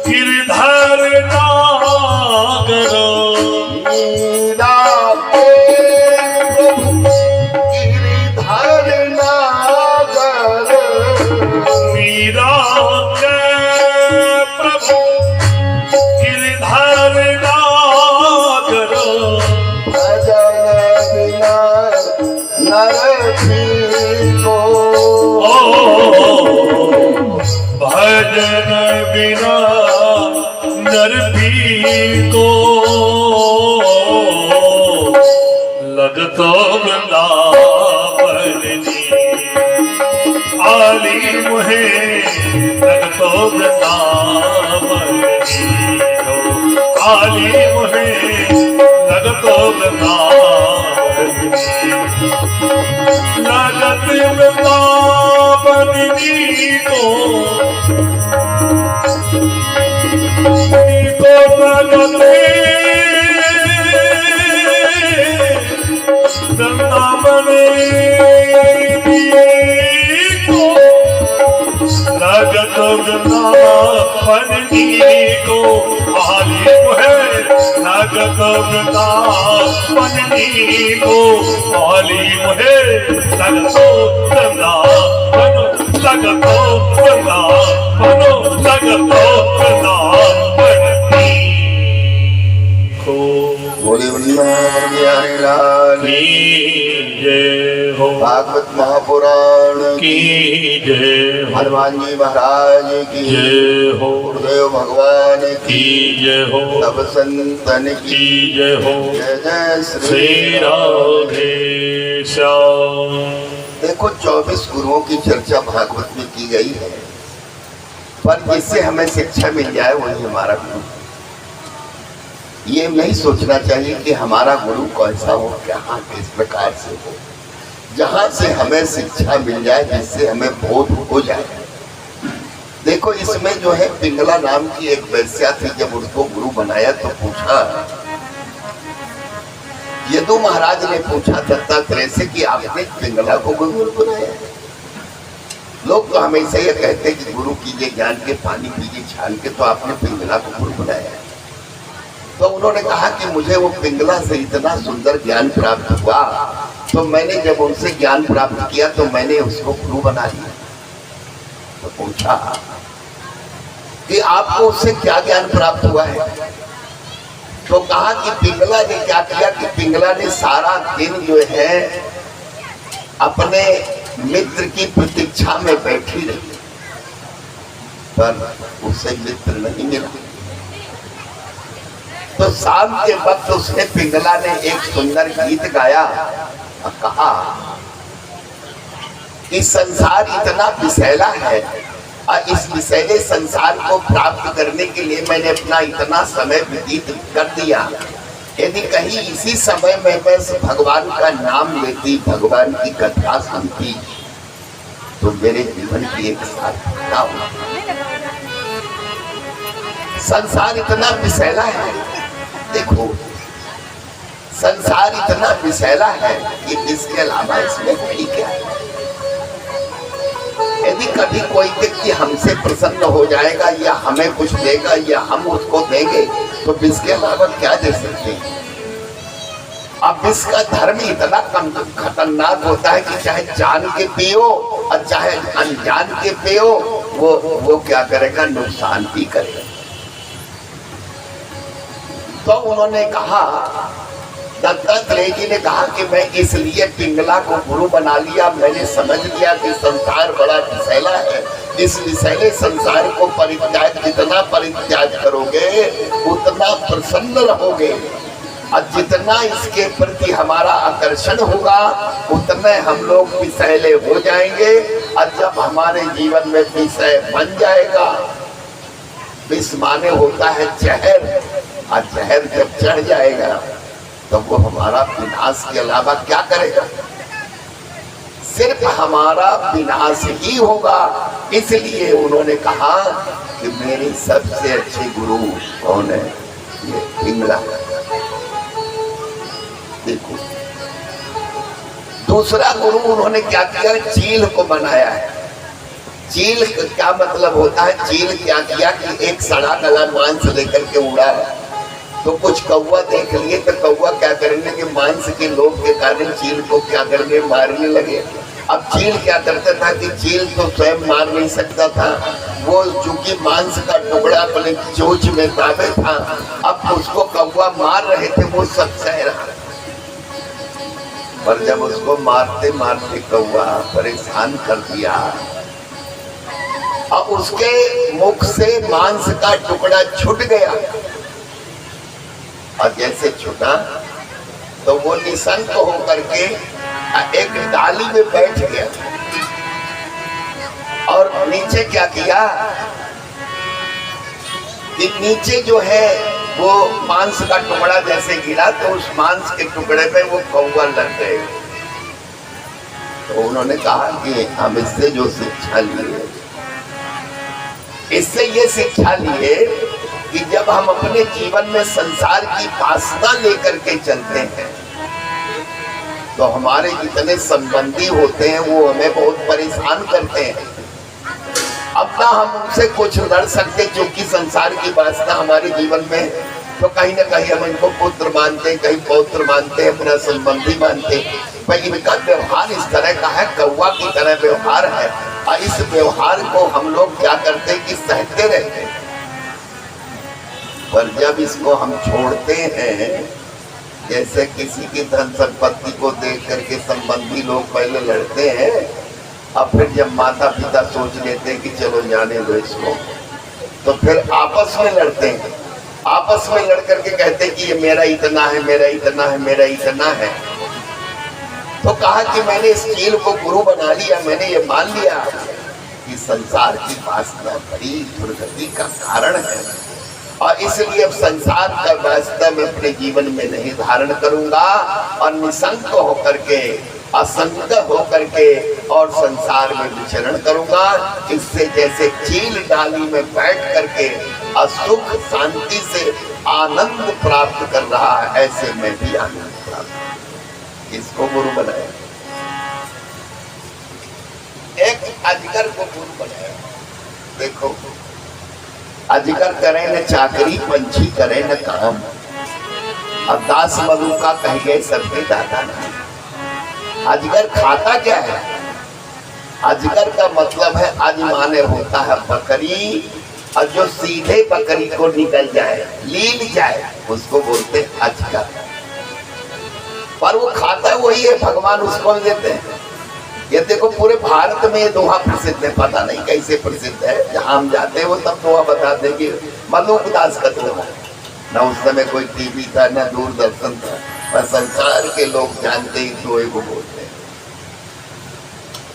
गिरधर नागर मीरा के प्रभु गिरधर नागर मीरा के प्रभु गिरधर नागर भजन बिना नर को भजन बिना नर को लगतो वृंदावन जी आली मुहे लगतो वृंदावन जी आली मुहे लगतो वृंदावन जी लगत वृंदावन जी को लगते वृंदावन को लगत वृंदावन जी को आली है लगत वृंदावन जी को आली है लगतो वृंदावन लगतो वृंदावन लगतो वृंदावन को बोले वृंदावन बिहारी लाल की जय हो भागवत महापुराण की जय हो हनुमान जी महाराज की जय हो गुरुदेव भगवान की की जय हो सब संतन की की जय हो जय जय श्री श्री राधे श्याम। देखो 24 गुरुओं की चर्चा भागवत में की गई है, पर जिससे हमें शिक्षा मिल जाए वही हमारा गुरु। ये नहीं सोचना चाहिए कि हमारा गुरु कैसा हो, कहाँ किस प्रकार से हो, जहाँ से हमें शिक्षा मिल जाए, जिससे हमें बोध हो जाए। देखो इसमें जो है पिंगला नाम की एक वैश्या थी, जब उसको गुरु बनाया तो पूछा, यदु महाराज ने पूछा दत्तात्रेय से कि आपने पिंगला को गुरु बनाया। लोग तो हमेशा ये कहते हैं कि गुरु कीजिए ज्ञान के, पानी पीजिए छान के, तो आपने पिंगला को गुरु बनाया। तो उन्होंने कहा कि मुझे वो पिंगला से इतना सुंदर ज्ञान प्राप्त हुआ, तो मैंने जब उनसे ज्ञान प्राप्त किया तो मैंने उसको गुरु बना लिया। तो पूछा कि आपको उससे क्या ज्ञान प्राप्त हुआ है? तो कहा कि पिंगला ने क्या किया कि पिंगला ने सारा दिन जो है अपने मित्र की प्रतीक्षा में बैठी रही, पर उसे मित्र नहीं मिला। तो शाम के वक्त उसने पिंगला ने एक सुंदर गीत गाया और कहा कि संसार इतना विषैला है और इस विषैले संसार को प्राप्त करने के लिए मैंने अपना इतना समय व्यतीत कर दिया। यदि कहीं इसी समय में मैं भगवान का नाम लेती, भगवान की कथा सुनती, तो मेरे जीवन की एक सार्थकता हो। संसार इतना विषैला है, देखो संसार इतना विषैला है कि इसके अलावा इसमें कोई क्या है। यदि कभी कोई व्यक्ति हमसे प्रसन्न हो जाएगा या हमें कुछ देगा या हम उसको देंगे, तो इसके अलावा क्या दे सकते हैं। अब इसका धर्म इतना कम खतरनाक होता है कि चाहे जान के पियो और चाहे अनजान के पियो, वो क्या करेगा, नुकसान भी करेगा। तो उन्होंने कहा, दत्तात्रेय जी ने कहा कि मैं इसलिए पिंगला को गुरु बना लिया, मैंने समझ लिया कि संसार बड़ा विषैला है, इस विषैले संसार को परित्याग, जितना परित्याग करोगे उतना प्रसन्न रहोगे, और जितना इसके प्रति हमारा आकर्षण होगा उतने हम लोग विषैले हो जाएंगे। और जब हमारे जीवन में विषय बन जाएगा, विष माने होता है जहर, और जहर जब चढ़ जाएगा तो वो हमारा विनाश के अलावा क्या करेगा, सिर्फ हमारा विनाश ही होगा। इसलिए उन्होंने कहा कि मेरे सबसे अच्छे गुरु कौन है, ये पिंगला। देखो दूसरा गुरु उन्होंने क्या किया, चील को बनाया है। चील का क्या मतलब होता है? चील क्या किया कि एक सड़ा गला मांस लेकर के उड़ा है, तो कुछ कौवा देख लिए तो कौवा क्या करेंगे कि मांस के लोभ के कारण चील को क्या करने मारने लगे। अब चील क्या करता था कि चील तो स्वयं मार नहीं सकता था, वो चूंकि मांस का टुकड़ा अपने चोंच में दाबे था, अब उसको कौवा मार रहे थे, वो सब सह रहा। पर जब उसको मारते मारते कौवा परेशान कर दिया, अब उसके मुख से मांस का टुकड़ा छूट गया, और जैसे छूटा तो वो निशंक होकर के एक डाली में बैठ गया, और नीचे क्या किया कि नीचे जो है वो मांस का टुकड़ा जैसे गिरा तो उस मांस के टुकड़े पे वो कौवा लग गए। तो उन्होंने कहा कि हम इससे जो शिक्षा लिए, इससे ये शिक्षा लिए कि जब हम अपने जीवन में संसार की वासना लेकर के चलते हैं तो हमारे जितने संबंधी होते हैं वो हमें बहुत परेशान करते हैं। अब ना हम उनसे कुछ लड़ सकते क्योंकि संसार की वासना हमारे जीवन में, तो कहीं ना कहीं हम इनको पुत्र मानते हैं, कहीं पौत्र मानते हैं, अपना संबंधी मानते हैं। भाई इनका व्यवहार इस तरह का है, कौवा की तरह व्यवहार है, और इस व्यवहार को हम लोग क्या करते हैं कि सहते रहते हैं। पर जब इसको हम छोड़ते हैं, जैसे किसी की धन संपत्ति को देख करके संबंधी लोग पहले लड़ते हैं, अब फिर जब माता पिता सोच लेते हैं कि चलो जाने दो इसको, तो फिर आपस में लड़ते हैं, आपस में लड़ करके कहते हैं कि ये मेरा इतना है, मेरा इतना है, मेरा इतना है। तो कहा कि मैंने इस चील को गुरु बना लिया, मैंने ये मान लिया कि संसार की वासना बड़ी दुर्गति का कारण है, और इसलिए अब संसार का वास्ता मैं अपने जीवन में नहीं धारण करूंगा, और निशंक होकर के, असंग होकर के और संसार में विचरण करूंगा। इससे जैसे चील डाली में बैठ करके असुख शांति से आनंद प्राप्त कर रहा है, ऐसे मैं भी आनंद प्राप्त। इसको गुरु बनाया, एक अजगर को गुरु बनाया। देखो, अजगर करे न चाकरी, पंछी करे न काम, अब दास मधु का कह गए सबके दादा नहीं। अजगर खाता क्या है? अजगर का मतलब है अज माने होता है बकरी, और जो सीधे बकरी को निकल जाए, लील जाए, उसको बोलते हैं अजगर। पर वो खाता वही है, भगवान उसको देते हैं। ये देखो पूरे भारत में ये दोहा प्रसिद्ध है, पता नहीं कैसे प्रसिद्ध है, जहां हम जाते हैं वो सब दोहा बताते हैं कि मधुदास का दोहा। न उस समय कोई टीवी था, न दूरदर्शन था, पर संसार के लोग जानते ही दोहे को बोलते हैं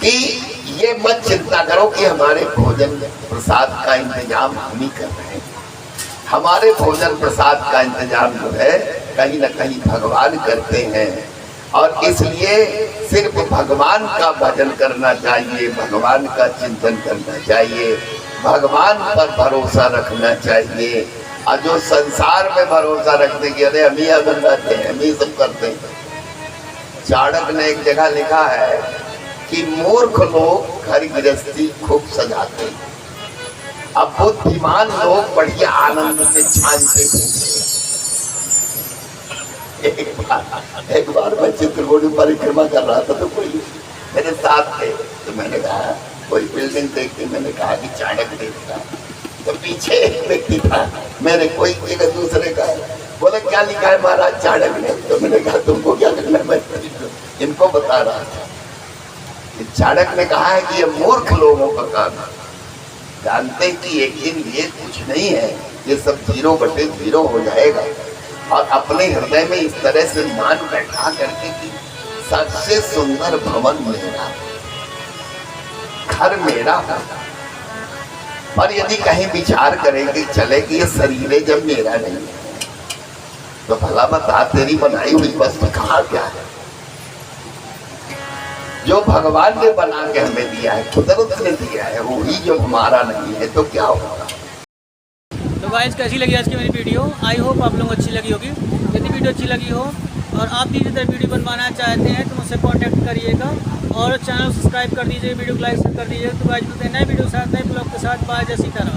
कि ये मत चिंता करो कि हमारे भोजन प्रसाद का इंतजाम हम ही कर रहे हैं। हमारे भोजन प्रसाद का इंतजाम जो है कहीं न कहीं भगवान करते हैं, और इसलिए सिर्फ भगवान का भजन करना चाहिए, भगवान का चिंतन करना चाहिए, भगवान पर भरोसा रखना चाहिए। और जो संसार में भरोसा रखते कि अरे हम ही बनाते हैं, हम ही सब करते हैं। चाणक्य ने एक जगह लिखा है कि मूर्ख लोग घर गृहस्थी खूब सजाते हैं, अब बुद्धिमान लोग बढ़िया आनंद से छानते हैं। एक बार मैं चित्रकूट परिक्रमा कर रहा था तो कोई मेरे साथ थे, तो मैंने कहा कोई बिल्डिंग देखती, मैंने कहा कि चाणक्य देखता, तो पीछे एक व्यक्ति था मेरे, कोई एक दूसरे का, बोले क्या लिखा है महाराज चाणक्य ने? तो मैंने कहा तुमको क्या करना है, मैं इनको बता रहा था। चाणक्य ने कहा है कि ये मूर्ख लोगों का काम है, जानते कि एक दिन ये कुछ नहीं है, ये सब 0/0 हो जाएगा, और अपने हृदय में इस तरह से मान बैठा करके कि सबसे सुंदर भवन मेरा, घर मेरा होगा। पर यदि कहीं विचार करेंगे चले कि ये शरीर जब मेरा नहीं है, तो भला बता तेरी बनाई हुई वस्तु कहाँ क्या है? जो भगवान ने बना के हमें दिया है, कुदरत ने दिया है, वही जो हमारा नहीं है, तो क्या होगा? तो गाइस कैसी लगी आज की मेरी वीडियो? आई होप आप लोगों को अच्छी लगी होगी। यदि वीडियो अच्छी लगी हो और आप भी इधर वीडियो बनवाना चाहते हैं तो मुझसे कॉन्टैक्ट करिएगा और चैनल सब्सक्राइब कर दीजिए, वीडियो को लाइक कर दीजिए। तो आज मिलते हैं नए वीडियो के साथ, नए ब्लॉग के साथ। बाय, जय सीताराम।